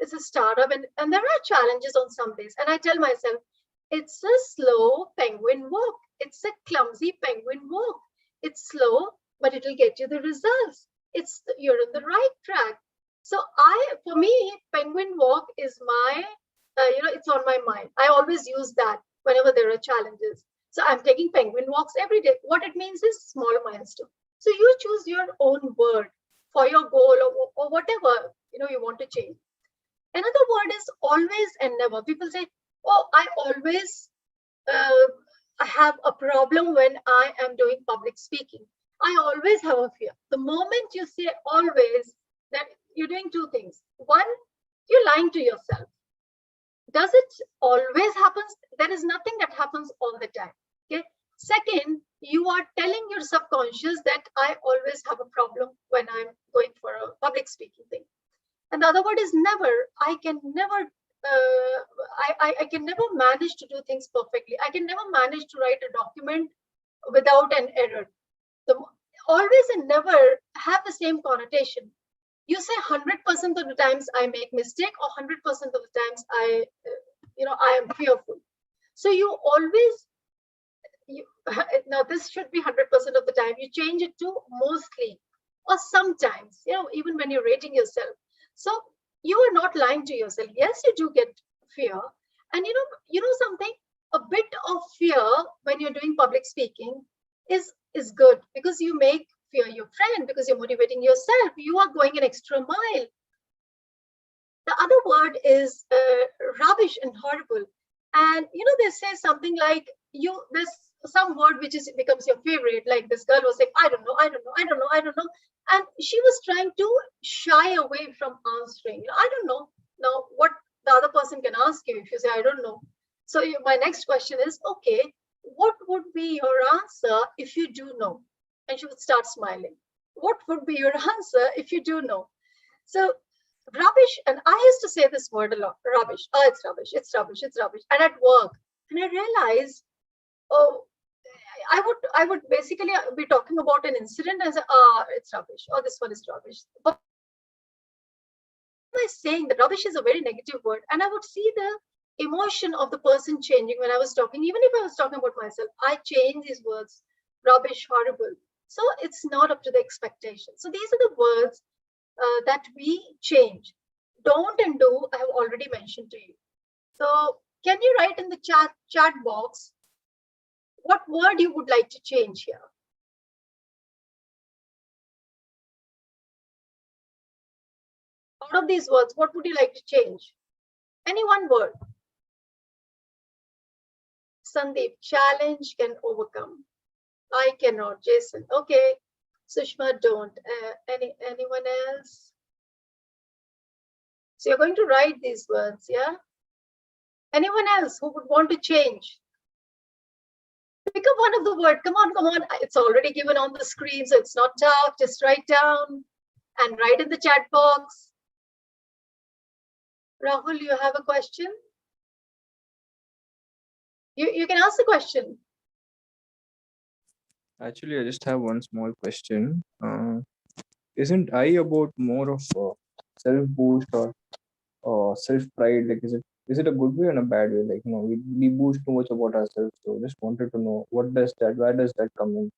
it's a startup, and there are challenges on some days. And I tell myself, it's a slow penguin walk. It's a clumsy penguin walk. It's slow, but it'll get you the results. You're on the right track. So for me, penguin walk is my, it's on my mind. I always use that whenever there are challenges. So I'm taking penguin walks every day. What it means is small milestone. So you choose your own word for your goal or whatever, you want to change. Another word is always and never. People say, oh, I always have a problem when I am doing public speaking. I always have a fear. The moment you say always, that you're doing two things. One, you're lying to yourself. Does it always happen? There is nothing that happens all the time. Okay. Second, you are telling your subconscious that I always have a problem when I'm going for a public speaking thing. And the other word is never. I can never manage to do things perfectly. I can never manage to write a document without an error. Always and never have the same connotation. You say 100% of the times I make mistake, or 100% of the times I am fearful. So you always, now this should be 100% of the time. You change it to mostly, or sometimes, even when you're rating yourself. So you are not lying to yourself. Yes, you do get fear. And you know something, a bit of fear when you're doing public speaking is good, because you make fear your friend, because you're motivating yourself. You are going an extra mile. The other word is rubbish and horrible. And they say something like, there's some word which becomes your favorite. Like this girl was saying, I don't know. And she was trying to shy away from answering. I don't know. Now, what the other person can ask you if you say, I don't know. So my next question is, okay, what would be your answer if you do know? And she would start smiling. What would be your answer if you do know? So rubbish, and I used to say this word a lot, rubbish. Oh, it's rubbish, it's rubbish, it's rubbish. And at work, and I realized, oh, I would basically be talking about an incident and say, it's rubbish, or this one is rubbish. But I was saying that rubbish is a very negative word, and I would see the emotion of the person changing when I was talking. Even if I was talking about myself, I change these words, rubbish, horrible. So it's not up to the expectation. So these are the words that we change. Don't and do, I have already mentioned to you. So can you write in the chat box what word you would like to change here? Out of these words, what would you like to change? Any one word. Sandeep, challenge, can overcome. I cannot. Jason, okay. Sushma, don't. Anyone else? So you're going to write these words, yeah? Anyone else who would want to change? Pick up one of the words. Come on. It's already given on the screen, so it's not tough. Just write down and write in the chat box. Rahul, you have a question? You can ask the question. Actually, I just have one small question. Isn't I about more of self-boost or self-pride? Like, is it a good way or a bad way? Like, we boost too much about ourselves. So just wanted to know, where does that come in?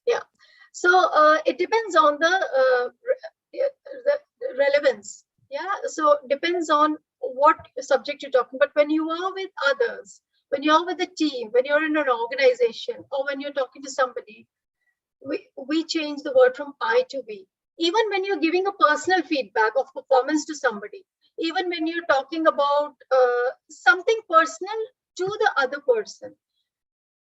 Yeah. So it depends on the relevance. Yeah. So depends on what subject you're talking. But when you are with others, when you're with a team, when you're in an organization, or when you're talking to somebody, we change the word from I to we. Even when you're giving a personal feedback of performance to somebody, even when you're talking about something personal to the other person,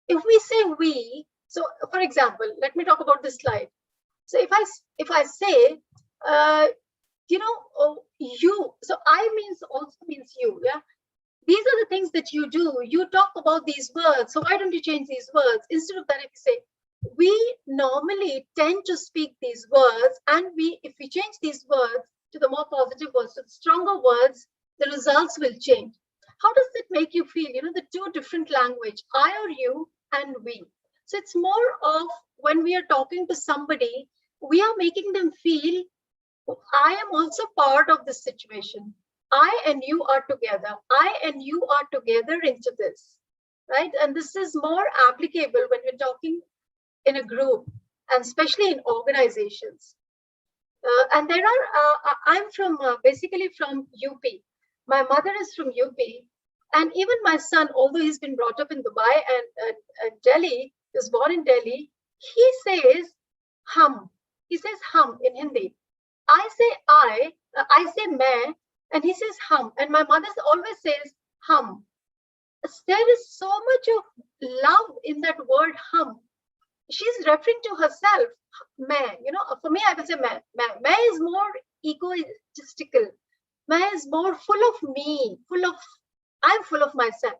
if we say we, so for example, let me talk about this slide. So if I say, you, so I also means you, yeah. These are the things that you do. You talk about these words. So why don't you change these words? Instead of that, if you say, we normally tend to speak these words, and if we change these words to the more positive words, to the stronger words, the results will change. How does it make you feel? You know, the two different language, I or you and we. So it's more of when we are talking to somebody, we are making them feel, I am also part of this situation. I and you are together. I and you are together into this, right? And this is more applicable when we're talking in a group, and especially in organizations. And there are, I'm from basically from UP. My mother is from UP. And even my son, although he's been brought up in Dubai and Delhi, he was born in Delhi, he says hum. He says hum in Hindi. I say main, and he says hum. And my mother always says hum. There is so much of love in that word hum. She's referring to herself, main. You know, for me, I would say main. Main is more egoistical. Main is more full of me, I'm full of myself.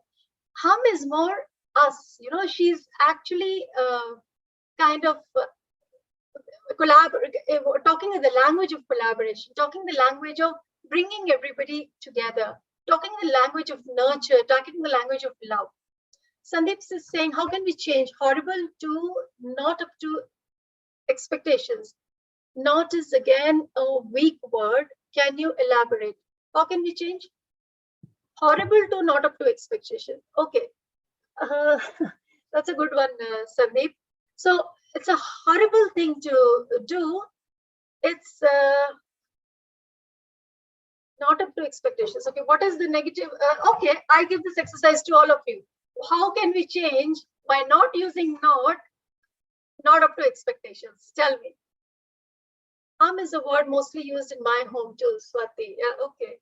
Hum is more us. You know, she's actually kind of talking in the language of collaboration, talking the language of bringing everybody together, talking the language of nurture, talking the language of love. Sandeep is saying, how can we change horrible to not up to expectations? Not is again a weak word. Can you elaborate? How can we change? Horrible to not up to expectation. Okay. That's a good one, Sandeep. So it's a horrible thing to do. It's not up to expectations. Okay, what is the negative? Okay, I give this exercise to all of you. How can we change by not using not up to expectations? Tell me. Hum is a word mostly used in my home too, Swati. Yeah, okay.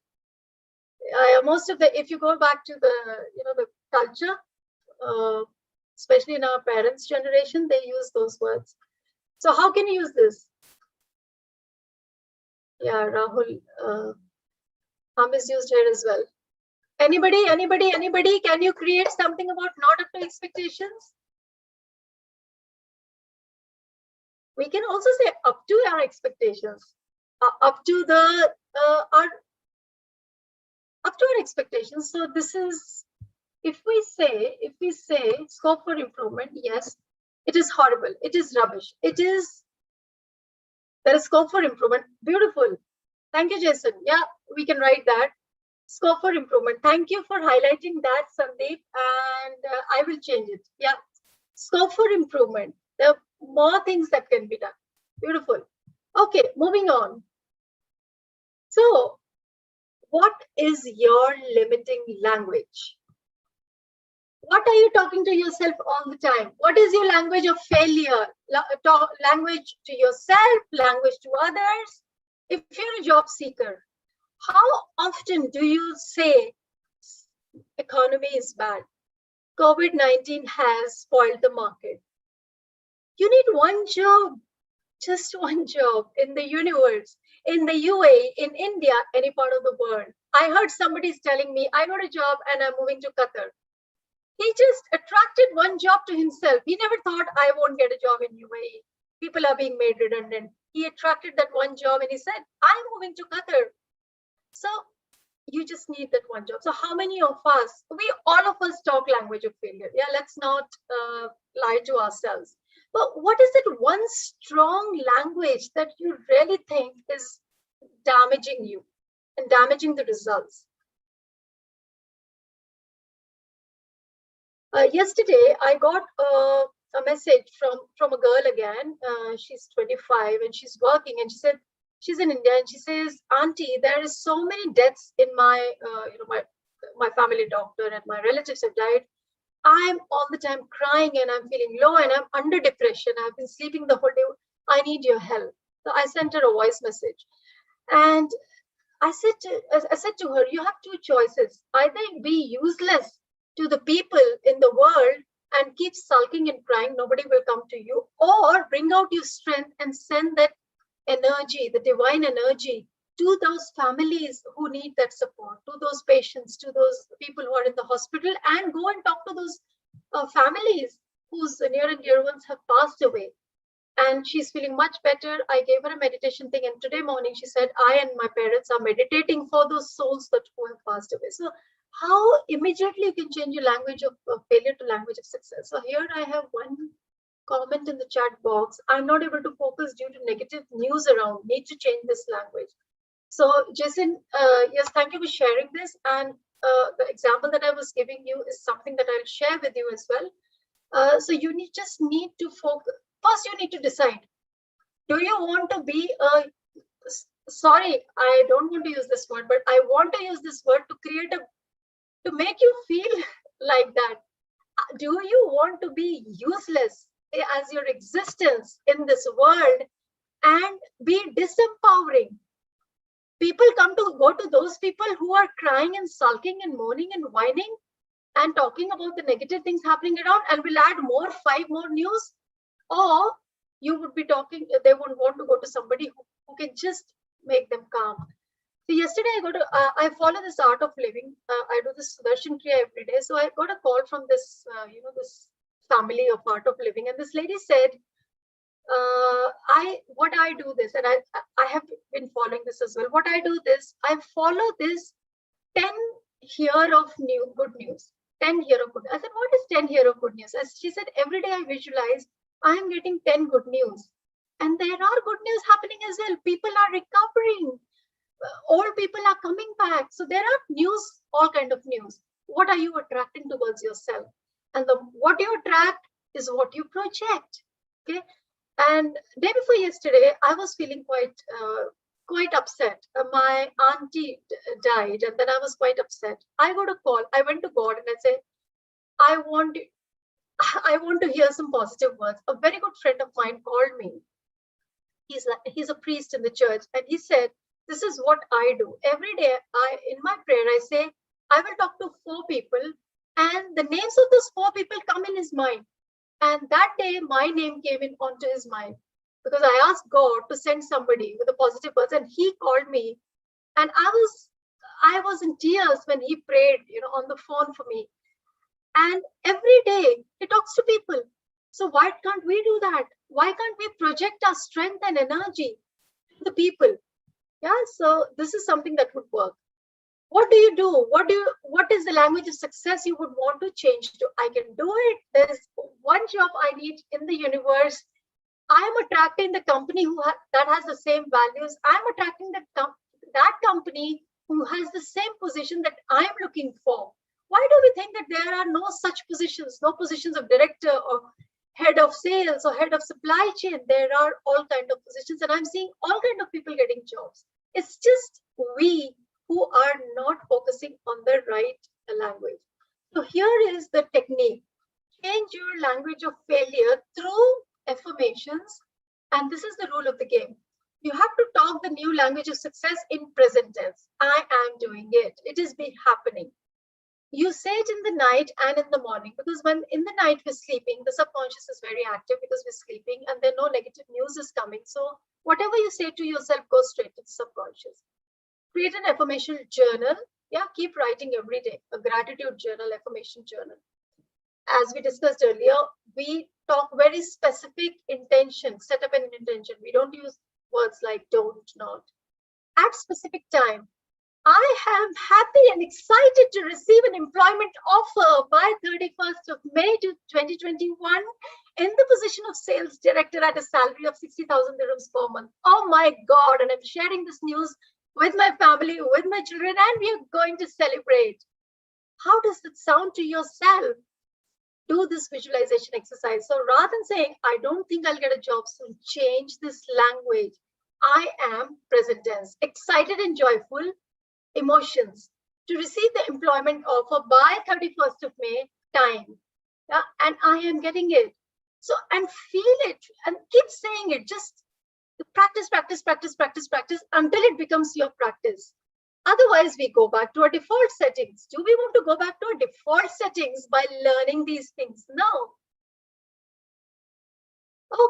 Most of the, if you go back to the, the culture, especially in our parents' generation, they use those words. So how can you use this? Yeah, Rahul, hum is used here as well. Anybody? Can you create something about not up to expectations? We can also say up to our expectations, up to the our expectations. So this is, if we say scope for improvement, yes, it is horrible, it is rubbish, there is scope for improvement. Beautiful. Thank you, Jason. Yeah, we can write that. Scope for improvement. Thank you for highlighting that, Sandeep, and I will change it. Yeah, scope for improvement. There are more things that can be done. Beautiful. Okay, moving on. So, what is your limiting language? What are you talking to yourself all the time? What is your language of failure? Language to yourself, language to others? If you're a job seeker, how often do you say economy is bad? COVID-19 has spoiled the market. You need one job, just one job in the universe, in the UAE, in India, any part of the world. I heard somebody's telling me, I got a job and I'm moving to Qatar. He just attracted one job to himself. He never thought, I won't get a job in UAE. People are being made redundant. He attracted that one job and he said, I'm moving to Qatar. So you just need that one job. So how many of us, all of us talk language of failure. Yeah, let's not lie to ourselves. But what is it one strong language that you really think is damaging you and damaging the results? Yesterday, I got a message from a girl again. She's 25 and she's working, and she said, she's in India, and she says, Auntie, there is so many deaths in my, my family doctor, and my relatives have died. I'm all the time crying and I'm feeling low and I'm under depression. I've been sleeping the whole day. I need your help. So I sent her a voice message, and I said to her, you have two choices. Either be useless to the people in the world and keep sulking and crying, nobody will come to you, or bring out your strength and send that energy, the divine energy, to those families who need that support, to those patients, to those people who are in the hospital, and go and talk to those families whose near and dear ones have passed away. and she's feeling much better. I gave her a meditation thing, and today morning she said, I and my parents are meditating for those souls that who have passed away. So how immediately you can change your language of failure to language of success. So here I have one comment in the chat box. I'm not able to focus due to negative news around. Need to change this language. So Jason, yes, thank you for sharing this. And the example that I was giving you is something that I'll share with you as well. So you just need to focus. First, you need to decide. Do you want to be a, sorry, I don't want to use this word, but I want to use this word to create to make you feel like that. Do you want to be useless as your existence in this world and be disempowering? People go to those people who are crying and sulking and moaning and whining and talking about the negative things happening around, and will add 5 more news. Or you would be talking, they would want to go to somebody who can just make them calm. So yesterday I follow this Art of Living. I do this Sudarshan Kriya every day. So I got a call from this, this family of Art of Living, and this lady said, what I do this, and I have been following this as well. What I do this, I follow this 10 here of good news. 10 here of good. I said, what is 10 here of good news? As she said, every day I visualize I am getting 10 good news, and there are good news happening as well. People are recovering. Old people are coming back. So there are news, all kind of news. What are you attracting towards yourself? And what you attract is what you project. Okay. And day before yesterday, I was feeling quite upset. My auntie died, and then I was quite upset. I got a call. I went to God and I said, I want to hear some positive words. A very good friend of mine called me. He's a priest in the church, and he said, this is what I do. Every day, in my prayer, I say, I will talk to 4 people, and the names of those 4 people come in his mind. And that day, my name came in onto his mind, because I asked God to send somebody with a positive words, and he called me. And I was in tears when he prayed, on the phone for me. And every day he talks to people. So why can't we do that? Why can't we project our strength and energy to the people? Yeah, so this is something that would work. What do you do? What is the language of success you would want to change to? I can do it. There's one job I need in the universe. I'm attracting the company that has the same values. I'm attracting that company who has the same position that I'm looking for. Why do we think that there are no such positions, no positions of director or head of sales or head of supply chain? There are all kinds of positions, and I'm seeing all kinds of people getting jobs. It's just we who are not focusing on the right language. So here is the technique. Change your language of failure through affirmations, and this is the rule of the game. You have to talk the new language of success in present tense. I am doing it. It is happening. You say it in the night and in the morning, because when in the night we're sleeping, the subconscious is very active because we're sleeping and then no negative news is coming. So whatever you say to yourself goes straight to the subconscious. Create an affirmation journal. Yeah, keep writing every day. A gratitude journal, affirmation journal. As we discussed earlier, we talk very specific intention, set up an intention. We don't use words like don't, not. At specific time, I am happy and excited to receive an employment offer by 31st of May 2021 in the position of sales director at a salary of 60,000 dirhams per month. Oh my God. And I'm sharing this news with my family, with my children, and we are going to celebrate. How does it sound to yourself? Do this visualization exercise. So rather than saying, I don't think I'll get a job soon, change this language. I am present tense, excited and joyful emotions to receive the employment offer by 31st of May time. Yeah, and I am getting it. So, and feel it and keep saying it. Just practice, practice, practice, practice, practice until it becomes your practice. Otherwise, we go back to our default settings. Do we want to go back to our default settings by learning these things? No.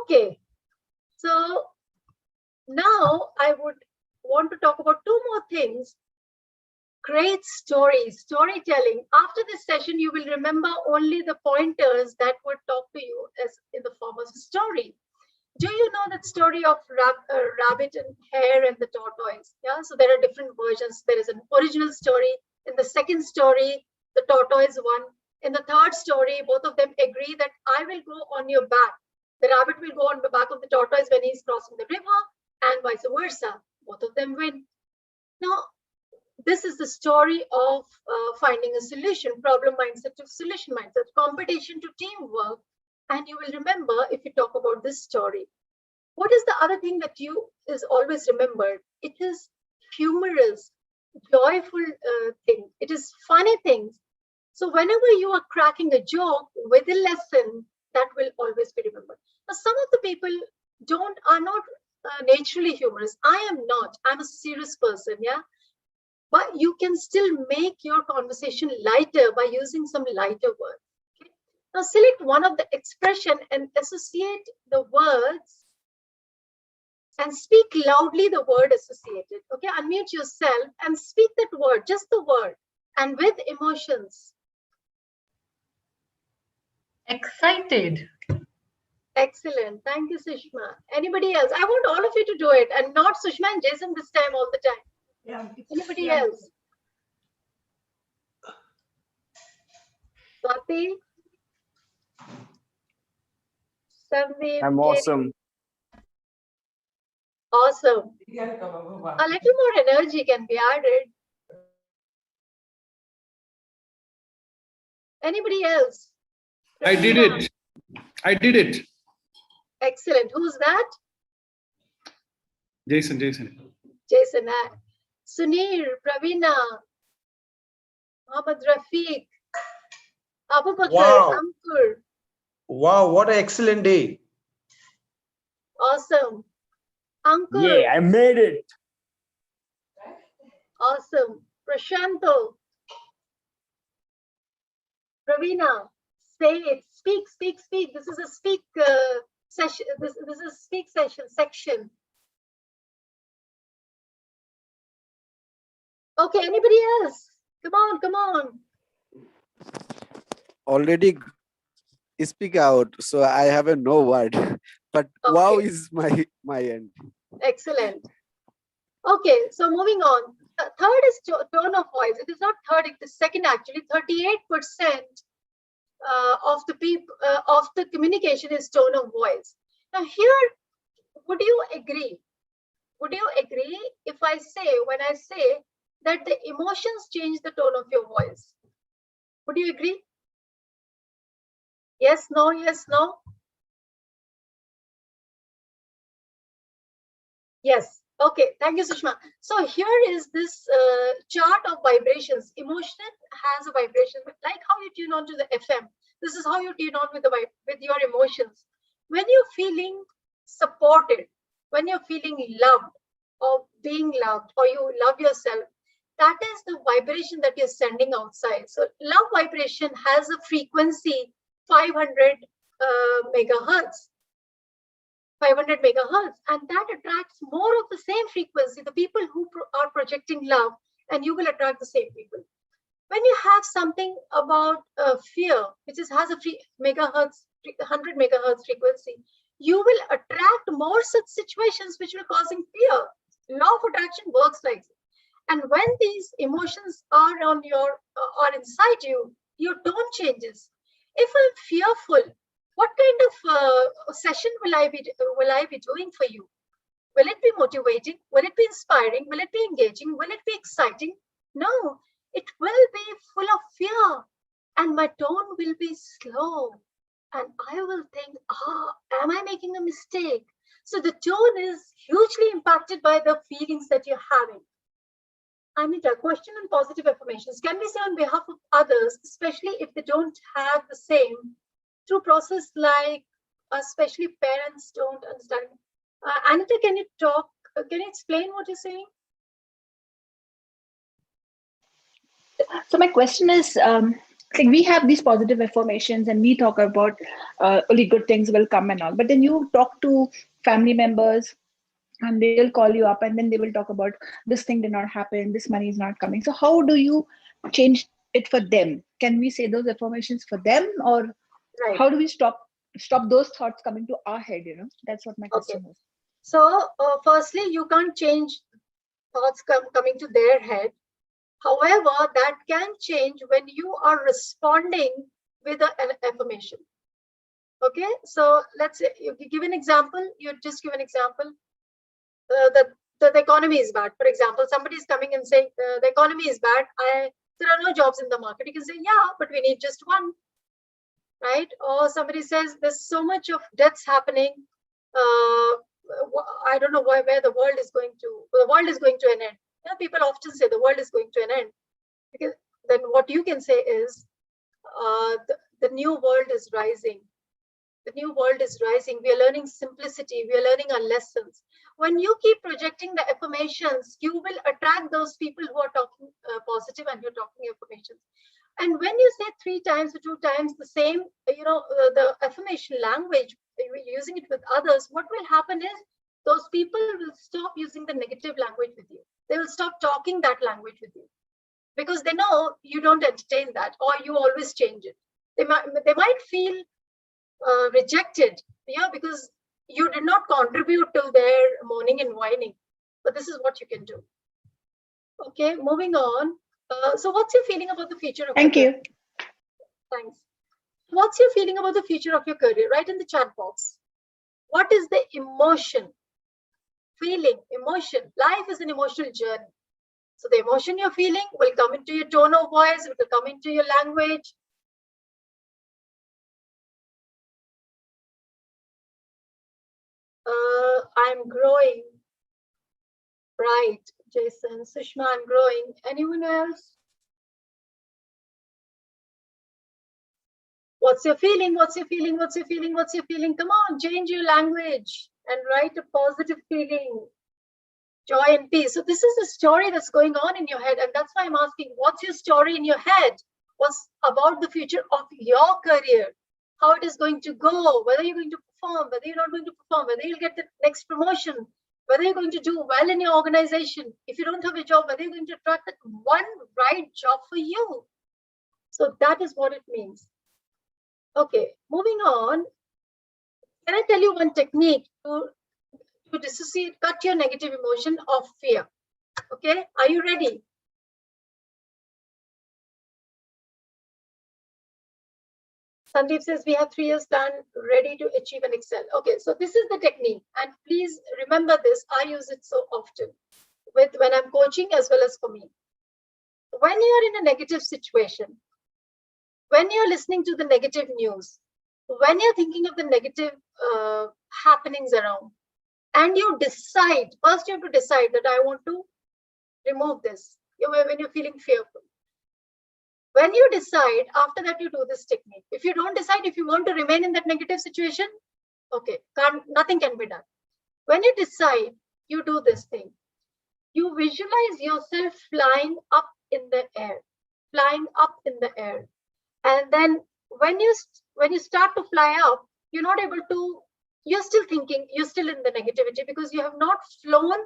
Okay. So now I would want to talk about 2 more things. Great stories, storytelling. After this session, you will remember only the pointers that would talk to you as in the form of a story. Do you know that story of rabbit and hare and the tortoise? Yeah, so there are different versions. There is an original story. In the second story, the tortoise won. In the third story, both of them agree that I will go on your back. The rabbit will go on the back of the tortoise when he's crossing the river, and vice versa. Both of them win. Now, this is the story of finding a solution, problem mindset to solution mindset, competition to teamwork. And you will remember if you talk about this story. What is the other thing that is always remembered? It is humorous, joyful thing. It is funny things. So whenever you are cracking a joke with a lesson, that will always be remembered. Now, some of the people are not naturally humorous. I am not. I'm a serious person, yeah. But you can still make your conversation lighter by using some lighter words. Okay? Now select one of the expression and associate the words and speak loudly the word associated. Okay, unmute yourself and speak that word, just the word, and with emotions. Excited. Excellent. Thank you, Sushma. Anybody else? I want all of you to do it, and not Sushma and Jason this time all the time. Yeah. Anybody else? Swati? Sandeep? I'm awesome. Awesome. A little more energy can be added. Anybody else? I did it. I did it. Excellent. Who's that? Jason. Jason. Sunir, Pravina, Mohammad Rafiq, Abu Bakr, Wow. Ankur. Wow, what an excellent day. Awesome. Ankur. Yeah, I made it. Awesome. Prashanto. Pravina, say it. Speak. This is a speak session. This is a speak section. Okay, anybody else? Come on. Already speak out, so I have a no word. But wow Okay. is my end. Excellent. Okay, so moving on. Third is tone of voice. It is not third, it is second actually. 38% of the people of the communication is tone of voice. Now here, would you agree? Would you agree if when I say that the emotions change the tone of your voice? Would you agree? Yes, no, yes, no? Yes. Okay, thank you, Sushma. So here is this chart of vibrations. Emotion has a vibration, like how you tune on to the FM. This is how you tune on with your emotions. When you're feeling supported, when you're feeling loved or being loved, or you love yourself, that is the vibration that you're sending outside. So love vibration has a frequency 500 megahertz. 500 megahertz, and that attracts more of the same frequency, the people who are projecting love, and you will attract the same people. When you have something about fear, which has a 100 megahertz frequency, you will attract more such situations which will causing fear. Law of attraction works like this. And when these emotions are are inside you, your tone changes. If I'm fearful, what kind of session will I be doing for you? Will it be motivating? Will it be inspiring? Will it be engaging? Will it be exciting? No, it will be full of fear, and my tone will be slow, and I will think, am I making a mistake? So the tone is hugely impacted by the feelings that you're having. Anita, question on positive affirmations can be said on behalf of others, especially if they don't have the same, through process like especially parents don't understand. Anita, can you explain what you're saying? So my question is, like we have these positive affirmations and we talk about only good things will come and all, but then you talk to family members and they'll call you up and then they will talk about this thing did not happen, this money is not coming. So how do you change it for them? Can we say those affirmations for them, or Right. how do we stop stop those thoughts coming to our head, That's what my question was. So firstly, you can't change thoughts coming to their head. However, that can change when you are responding with an affirmation. Okay, so let's say you give an example. You just give an example. The economy is bad. For example, somebody is coming and saying the economy is bad. There are no jobs in the market. You can say, yeah, but we need just one, right? Or somebody says there's so much of deaths happening. I don't know where the world is going to. The world is going to an end. People often say the world is going to an end. Because then what you can say is the new world is rising. The new world is rising. We are learning simplicity. We are learning our lessons. When you keep projecting the affirmations, you will attract those people who are talking positive and you're talking affirmations. And when you say 3 times or 2 times the same, the affirmation language, using it with others, what will happen is those people will stop using the negative language with you. They will stop talking that language with you because they know you don't entertain that or you always change it. They might feel rejected, because you did not contribute to their moaning and whining. But this is what you can do. Okay, moving on. So what's your feeling about the future of Thank you. career? Thanks. What's your feeling about the future of your career? Write in the chat box. What is the emotion? Feeling, emotion. Life is an emotional journey. So the emotion you're feeling will come into your tone of voice, it will come into your language. I'm growing. Right, Jason. Sushma, I'm growing. Anyone else? What's your feeling? What's your feeling? What's your feeling? What's your feeling? Come on, change your language and write a positive feeling. Joy and peace. So this is the story that's going on in your head. And that's why I'm asking, what's your story in your head? What's about the future of your career? How it is going to go, whether you're going to perform, whether you're not going to perform, whether you'll get the next promotion, whether you're going to do well in your organization. If you don't have a job, whether you're going to attract that one right job for you. So that is what it means. Okay, moving on. Can I tell you one technique to dissociate, cut your negative emotion of fear? Okay, are you ready? Sandeep says we have 3 years plan ready to achieve and excel. Okay, so this is the technique, and please remember this. I use it so often when I'm coaching as well as for me. When you're in a negative situation, when you're listening to the negative news, when you're thinking of the negative happenings around, and you decide, first you have to decide that I want to remove this. When you're feeling fearful. When you decide, after that you do this technique. If you don't decide if you want to remain in that negative situation, okay, nothing can be done. When you decide, you do this thing. You visualize yourself flying up in the air, flying up in the air. And then when you start to fly up, you're not able to, you're still thinking, you're still in the negativity because you have not flown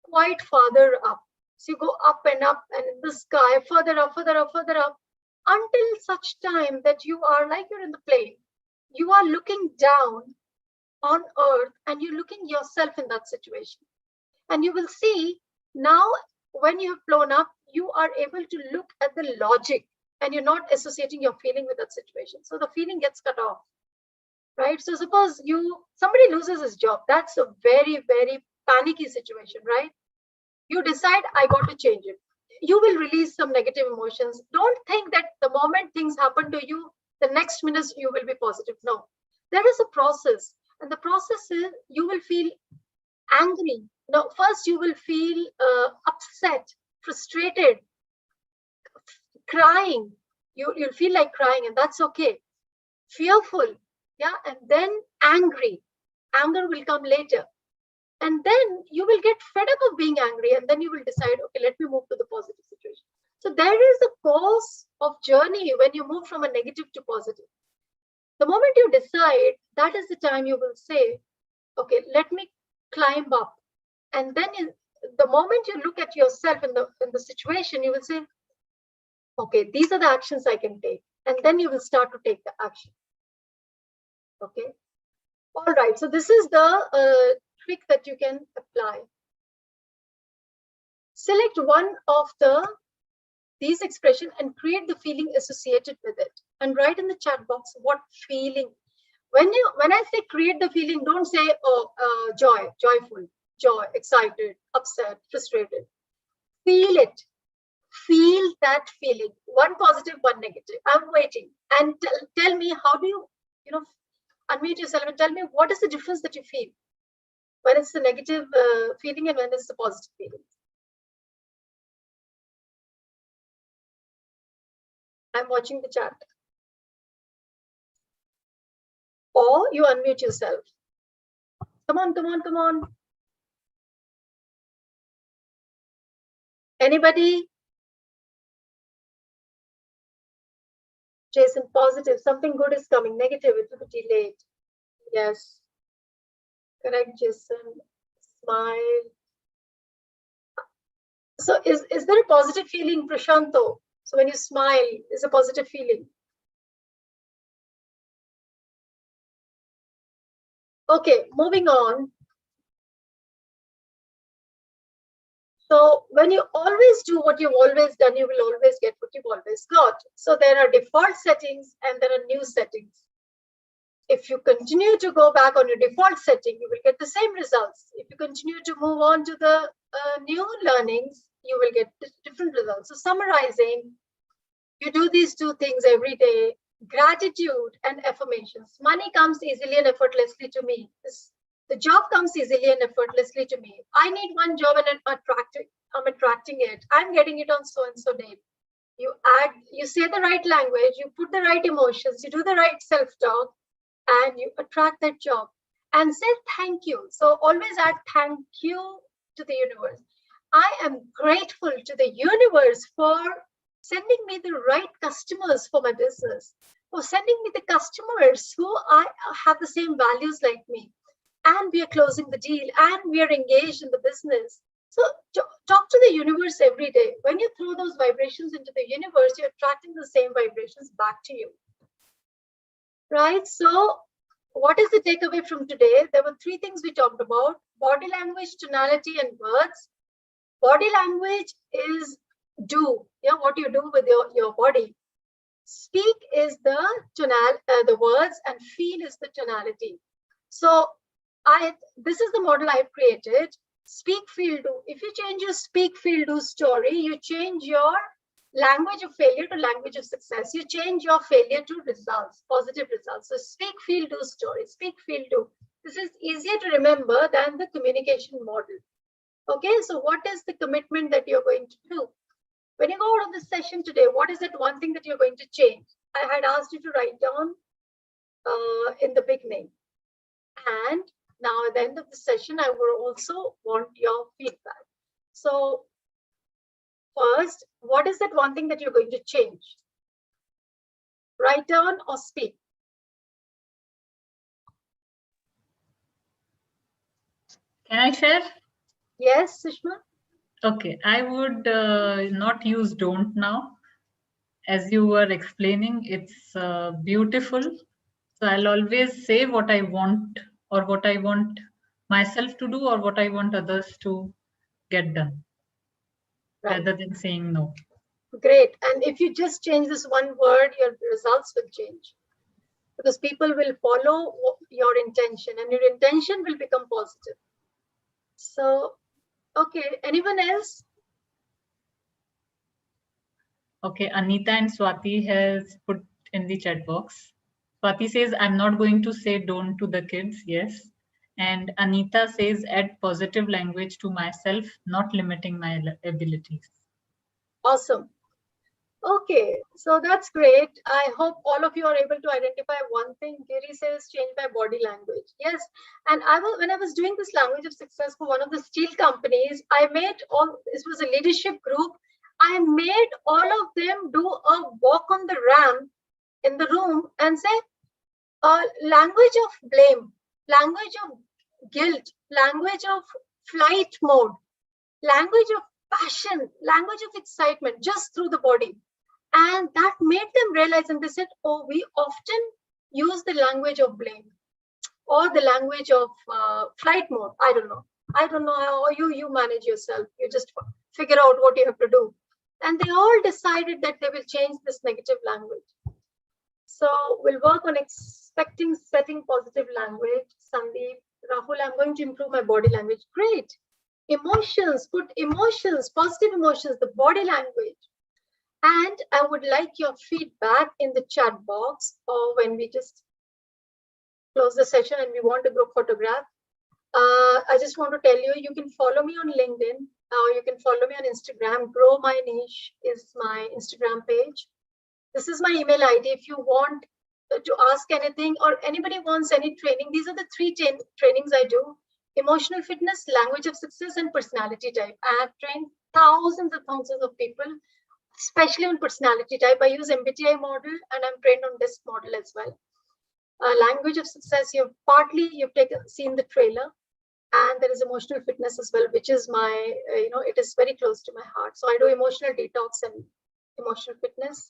quite farther up. So you go up and up and in the sky, further up, further up, further up, until such time that you are like you're in the plane. You are looking down on earth and you're looking yourself in that situation. And you will see now when you have flown up, you are able to look at the logic and you're not associating your feeling with that situation. So the feeling gets cut off, right? So suppose somebody loses his job. That's a very, very panicky situation, right? You decide, I got to change it. You will release some negative emotions. Don't think that the moment things happen to you, the next minute you will be positive. No, there is a process. And the process is you will feel angry. No, first you will feel upset, frustrated, crying. You'll feel like crying and that's okay. Fearful, yeah, and then angry. Anger will come later. And then you will get fed up of being angry and then you will decide, okay, let me move to the positive situation. So there is a course of journey when you move from a negative to positive. The moment you decide, that is the time you will say, okay, let me climb up. And then the moment you look at yourself in the situation, you will say, okay, these are the actions I can take. And then you will start to take the action. Okay. All right. So this is the trick that you can apply. Select one of these expressions and create the feeling associated with it, and write in the chat box what feeling. When I say create the feeling, don't say joy, joyful, joy, excited, upset, frustrated. Feel it. Feel that feeling. One positive, one negative. I'm waiting. And tell me, how do you unmute yourself and tell me what is the difference that you feel when it's the negative feeling and when it's the positive feeling. I'm watching the chat. Or you unmute yourself. Come on, come on, come on. Anybody? Jason, positive. Something good is coming. Negative, it will be delayed. Yes. Correct, Jason. Smile. So is there a positive feeling, Prashanto? So when you smile, is a positive feeling. Okay, moving on. So when you always do what you've always done, you will always get what you've always got. So there are default settings and there are new settings. If you continue to go back on your default setting, you will get the same results. If you continue to move on to the new learnings, you will get different results. So summarizing, you do these two things every day: gratitude and affirmations. Money comes easily and effortlessly to me. The job comes easily and effortlessly to me. I need one job and I'm attracting it. I'm getting it on so and so day. You say the right language, you put the right emotions, you do the right self-talk, and you attract that job. And say thank you. So always add thank you to the universe. I am grateful to the universe for sending me the right customers for my business, for sending me the customers who have the same values like me. And we are closing the deal and we are engaged in the business. So talk to the universe every day. When you throw those vibrations into the universe, you're attracting the same vibrations back to you. Right? So what is the takeaway from today? There were three things we talked about: body language, tonality, and words. Body language is do, what you do with your body. Speak is the words, and feel is the tonality. So this is the model I've created. Speak, feel, do. If you change your speak, feel, do story, you change your language of failure to language of success. You change your failure to results, positive results. So speak, feel, do story. Speak, feel, do. This is easier to remember than the communication model. Okay, so what is the commitment that you're going to do? When you go out of this session today, what is that one thing that you're going to change? I had asked you to write down in the beginning. And now at the end of the session, I would also want your feedback. So first, what is that one thing that you're going to change? Write down or speak? Can I share? Yes, Sushma? Okay, I would not use don't now. As you were explaining, it's beautiful. So I'll always say what I want, or what I want myself to do, or what I want others to get done, rather than saying no. Great. And if you just change this one word, your results will change. Because people will follow your intention and your intention will become positive. So, okay, anyone else? Okay, Anita and Swati has put in the chat box. Swati says, I'm not going to say don't to the kids. Yes. And Anita says, add positive language to myself, not limiting my abilities. Awesome. Okay, so that's great. I hope all of you are able to identify one thing. Giri says change my body language. Yes, and when I was doing this language of success for one of the steel companies, this was a leadership group. I made all of them do a walk on the ramp in the room and say, language of blame, language of guilt, language of flight mode, language of passion, language of excitement, just through the body. And that made them realize, and they said, oh, we often use the language of blame or the language of flight mode. I don't know how you manage yourself. You just figure out what you have to do. And they all decided that they will change this negative language. So we'll work on setting positive language. Sandeep, Rahul, I'm going to improve my body language. Great. Emotions, put emotions, positive emotions, the body language. And I would like your feedback in the chat box, or when we just close the session and we want a group photograph. I just want to tell you, you can follow me on LinkedIn, or you can follow me on Instagram. Grow My Niche is my Instagram page. This is my email ID. If you want to ask anything or anybody wants any training, these are the 3 trainings I do: emotional fitness, language of success, and personality type. I have trained thousands of people, especially on personality type. I use MBTI model and I'm trained on DISC model as well. Language of success, you've seen the trailer, and there is emotional fitness as well, which is my, it is very close to my heart. So I do emotional detox and emotional fitness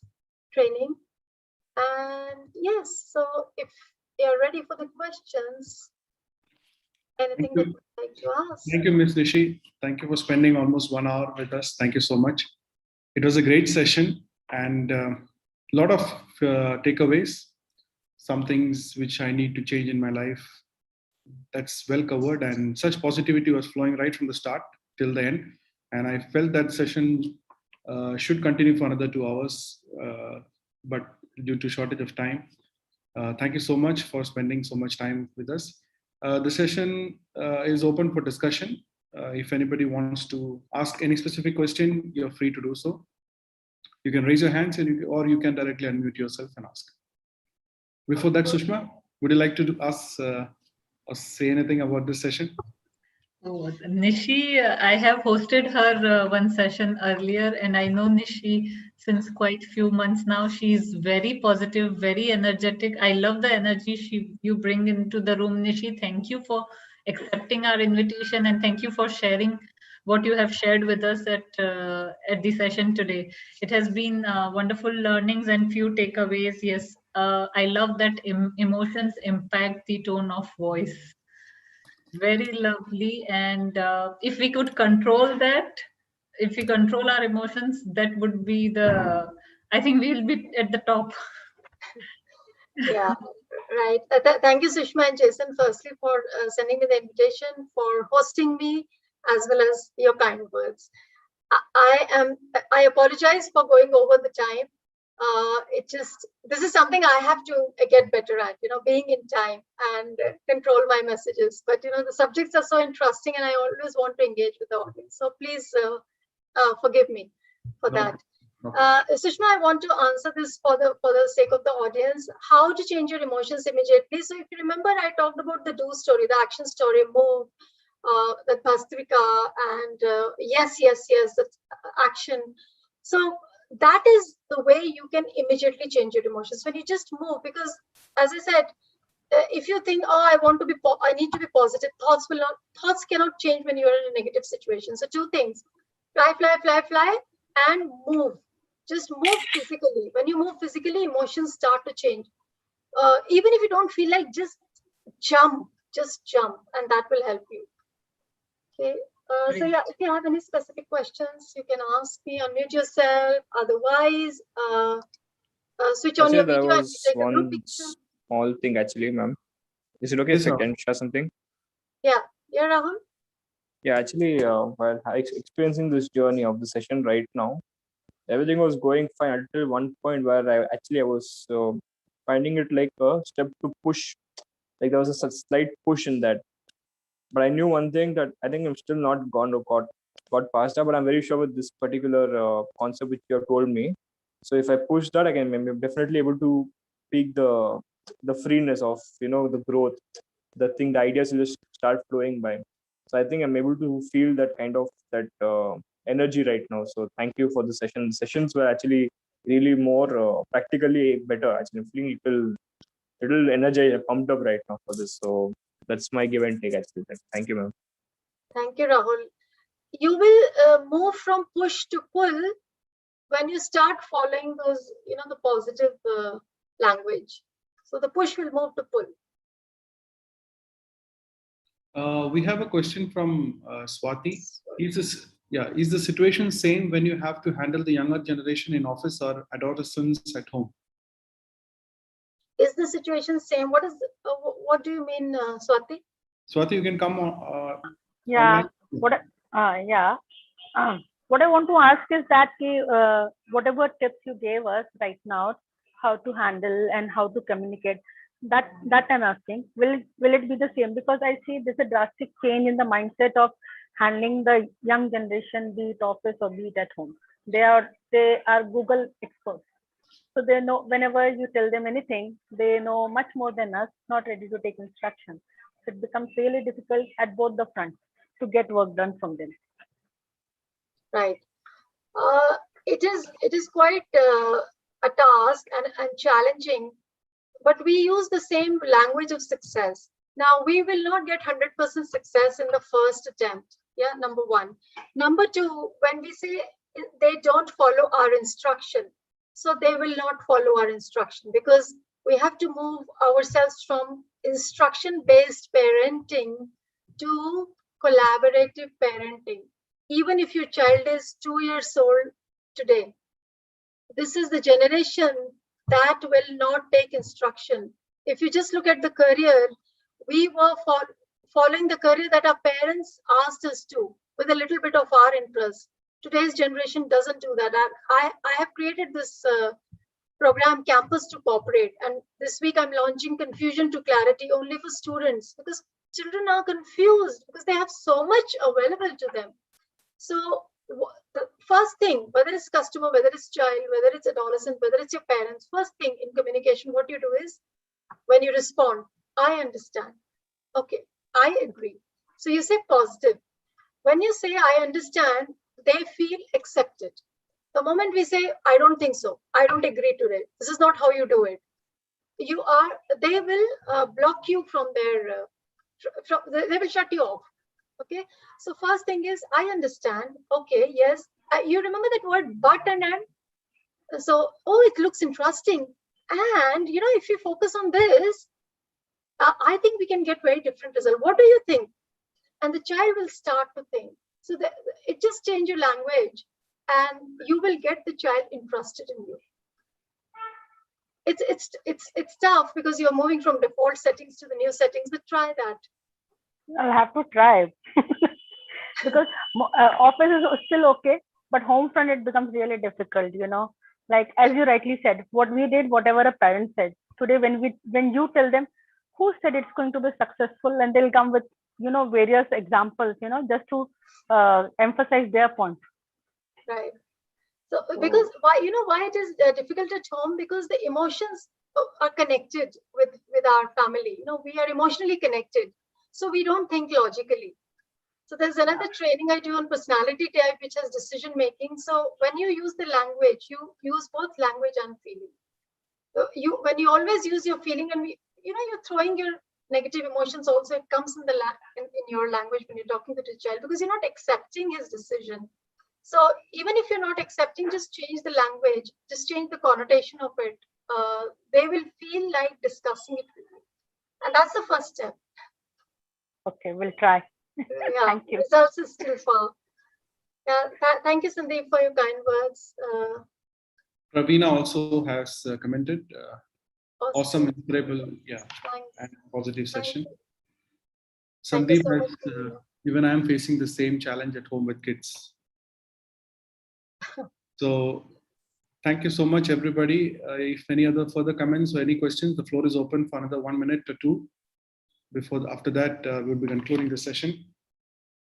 training. And yes, so if you're ready for the questions, anything that you'd like to ask. Thank you, Ms. Nishi. Thank you for spending almost 1 hour with us. Thank you so much. It was a great session and a lot of takeaways, some things which I need to change in my life. That's well covered, and such positivity was flowing right from the start till the end. And I felt that session should continue for another 2 hours, but due to shortage of time, thank you so much for spending so much time with us. The session is open for discussion. If anybody wants to ask any specific question, you're free to do so. You can raise your hands or you can directly unmute yourself and ask. Before that, Sushma, would you like to ask or say anything about this session? Oh, Nishi, I have hosted her one session earlier, and I know Nishi since quite few months now. She's very positive, very energetic. I love the energy you bring into the room, Nishi. Thank you for accepting our invitation, and thank you for sharing what you have shared with us at the session today. It has been wonderful learnings and few takeaways. Yes, I love that emotions impact the tone of voice. Very lovely. And if we could control that, if we control our emotions, that would be I think we'll be at the top. Yeah, right. Thank you, Sushma and Jason, firstly for sending me the invitation, for hosting me, as well as your kind words. I apologize for going over the time. This is something I have to get better at, being in time and control my messages. But, the subjects are so interesting and I always want to engage with the audience. So please forgive me for that. Sushma, I want to answer this for the sake of the audience. How to change your emotions immediately. So if you remember, I talked about the do story, the action story, move, the Bhastrika, and yes, the action. So that is the way you can immediately change your emotions, when you just move. Because as I said, if you think, I need to be positive, thoughts cannot change when you're in a negative situation. So 2 things: fly, and move. Just move physically. When you move physically, emotions start to change. Even if you don't feel like, just jump, and that will help you. Okay. So yeah, if you have any specific questions, you can ask me, unmute yourself. Otherwise, switch on your video and take a group picture. Small thing actually, ma'am. Is it okay if I can share something? Yeah, Rahul? Yeah, actually, while experiencing this journey of the session right now, everything was going fine until one point where I was finding it like a step to push. Like there was a slight push in that. But I knew one thing, that I think I'm still not got past that, but I'm very sure with this particular concept which you have told me. So if I push that, I can definitely able to peak the freeness of the growth, the ideas will just start flowing by. So I think I'm able to feel that kind of energy right now. So thank you for the session. The sessions were actually really more practically better. Actually, I'm feeling little energized, pumped up right now for this. So that's my give and take actually. Thank you, ma'am. Thank you, Rahul. You will move from push to pull when you start following those, the positive language. So the push will move to pull. We have a question from Swati. Is the situation same when you have to handle the younger generation in office or adolescents at home? Is the situation same? What do you mean, Swati? Swati, you can come on. Yeah. Online. What I want to ask is that whatever tips you gave us right now, how to handle and how to communicate, that I'm asking, will it be the same? Because I see there's a drastic change in the mindset of handling the young generation, be it office or be it at home. They are Google experts. So they know whenever you tell them anything, they know much more than us, not ready to take instruction. So it becomes really difficult at both the fronts to get work done from them. Right. It is quite a task and challenging, but we use the same language of success. Now, we will not get 100% success in the first attempt. Yeah, number one. Number two, when we say they don't follow our instruction, so they will not follow our instruction, because we have to move ourselves from instruction-based parenting to collaborative parenting. Even if your child is 2 years old today, this is the generation that will not take instruction. If you just look at the career, we were following the career that our parents asked us to, with a little bit of our interest. Today's generation doesn't do that. I have created this program, Campus to Cooperate, and this week I'm launching Confusion to Clarity only for students, because children are confused because they have so much available to them. So the first thing, whether it's customer, whether it's child, whether it's adolescent, whether it's your parents, first thing in communication, what you do is, when you respond, I understand. Okay, I agree. So you say positive. When you say I understand, they feel accepted. The moment we say, I don't think so, I don't agree to it, this is not how you do it, they will block you from their, they will shut you off. Okay, so first thing is, I understand. Okay, yes, you remember that word but and and? So, oh, it looks interesting. And, if you focus on this, I think we can get very different result. What do you think? And the child will start to think. So it just change your language and you will get the child interested in you. It's tough because you're moving from default settings to the new settings, but try that. I'll have to try because office is still okay, but home front it becomes really difficult. Like as you rightly said, what we did, whatever a parent said. Today, when you tell them who said it's going to be successful, and they'll come with various examples, just to emphasize their point. Right. So because why it is difficult at home, because the emotions are connected with our family. We are emotionally connected. So we don't think logically. So there's another training I do on personality type, which has decision making. So when you use the language, you use both language and feeling. When you always use your feeling, and you're throwing your negative emotions also, it comes in your language when you're talking to the child, because you're not accepting his decision. So even if you're not accepting, just change the language, just change the connotation of it. They will feel like discussing it with you. And that's the first step. Okay, we'll try. Yeah, thank you. Results is still far. Yeah, thank you, Sandeep, for your kind words. Ravina also has commented. Awesome, Awesome. inspirable, Thanks. and positive session. Thank you Sandeep so has, much. even I am facing the same challenge at home with kids. So thank you so much, everybody. If any other further comments or any questions, the floor is open for another 1 minute or two. After that, we'll be concluding the session.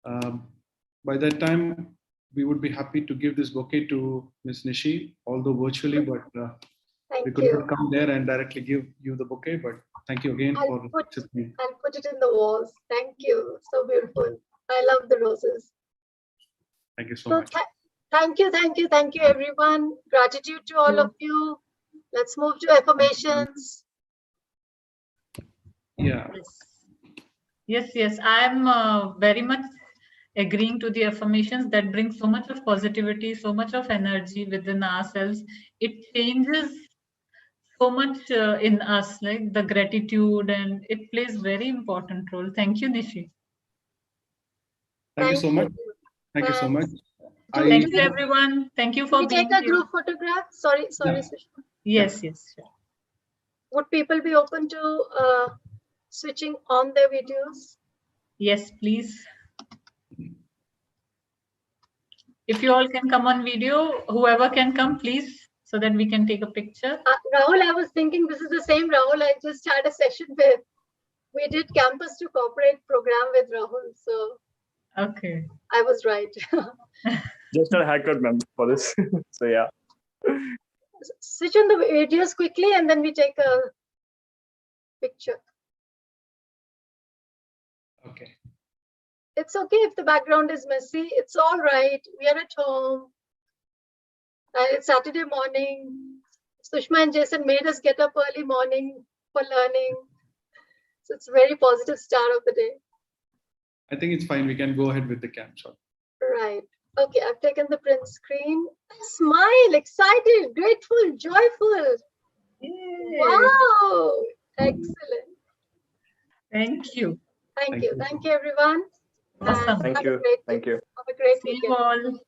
By that time, we would be happy to give this bouquet to Ms. Nishi, although virtually, but we could not come there and directly give you the bouquet. But thank you again for participating. I'll put it in the walls. Thank you. So beautiful. I love the roses. Thank you so much. Thank you, everyone. Gratitude to all of you. Let's move to affirmations. Yeah. Yes. I'm very much agreeing to the affirmations that bring so much of positivity, so much of energy within ourselves. It changes so much in us, like the gratitude, and it plays very important role. Thank you, Nishi. Thank you so much. Thank you so much. Thank you, everyone. Thank you for we being take a here. group photograph? Sorry, Yeah. Sushma. Yes, yes. Sure. Would people be open to switching on their videos? Yes, please. If you all can come on video, whoever can come, please, so that we can take a picture. Rahul, I was thinking this is the same Rahul I just had a session with. We did Campus to Corporate program with Rahul, so Okay. I was right. Just a hacker member for this. So yeah. Switch on the videos quickly and then we take a picture. Okay. It's okay if the background is messy. It's all right. We are at home. And it's Saturday morning. Sushma and Jason made us get up early morning for learning. So it's a very positive start of the day. I think it's fine. We can go ahead with the cam shot. Right. Okay, I've taken the print screen. Smile, excited, grateful, joyful. Yay. Wow. Excellent. Thank you. Thank you. Thank you, everyone. Awesome. And Thank have a you. great Thank you. Have a great See weekend. you all.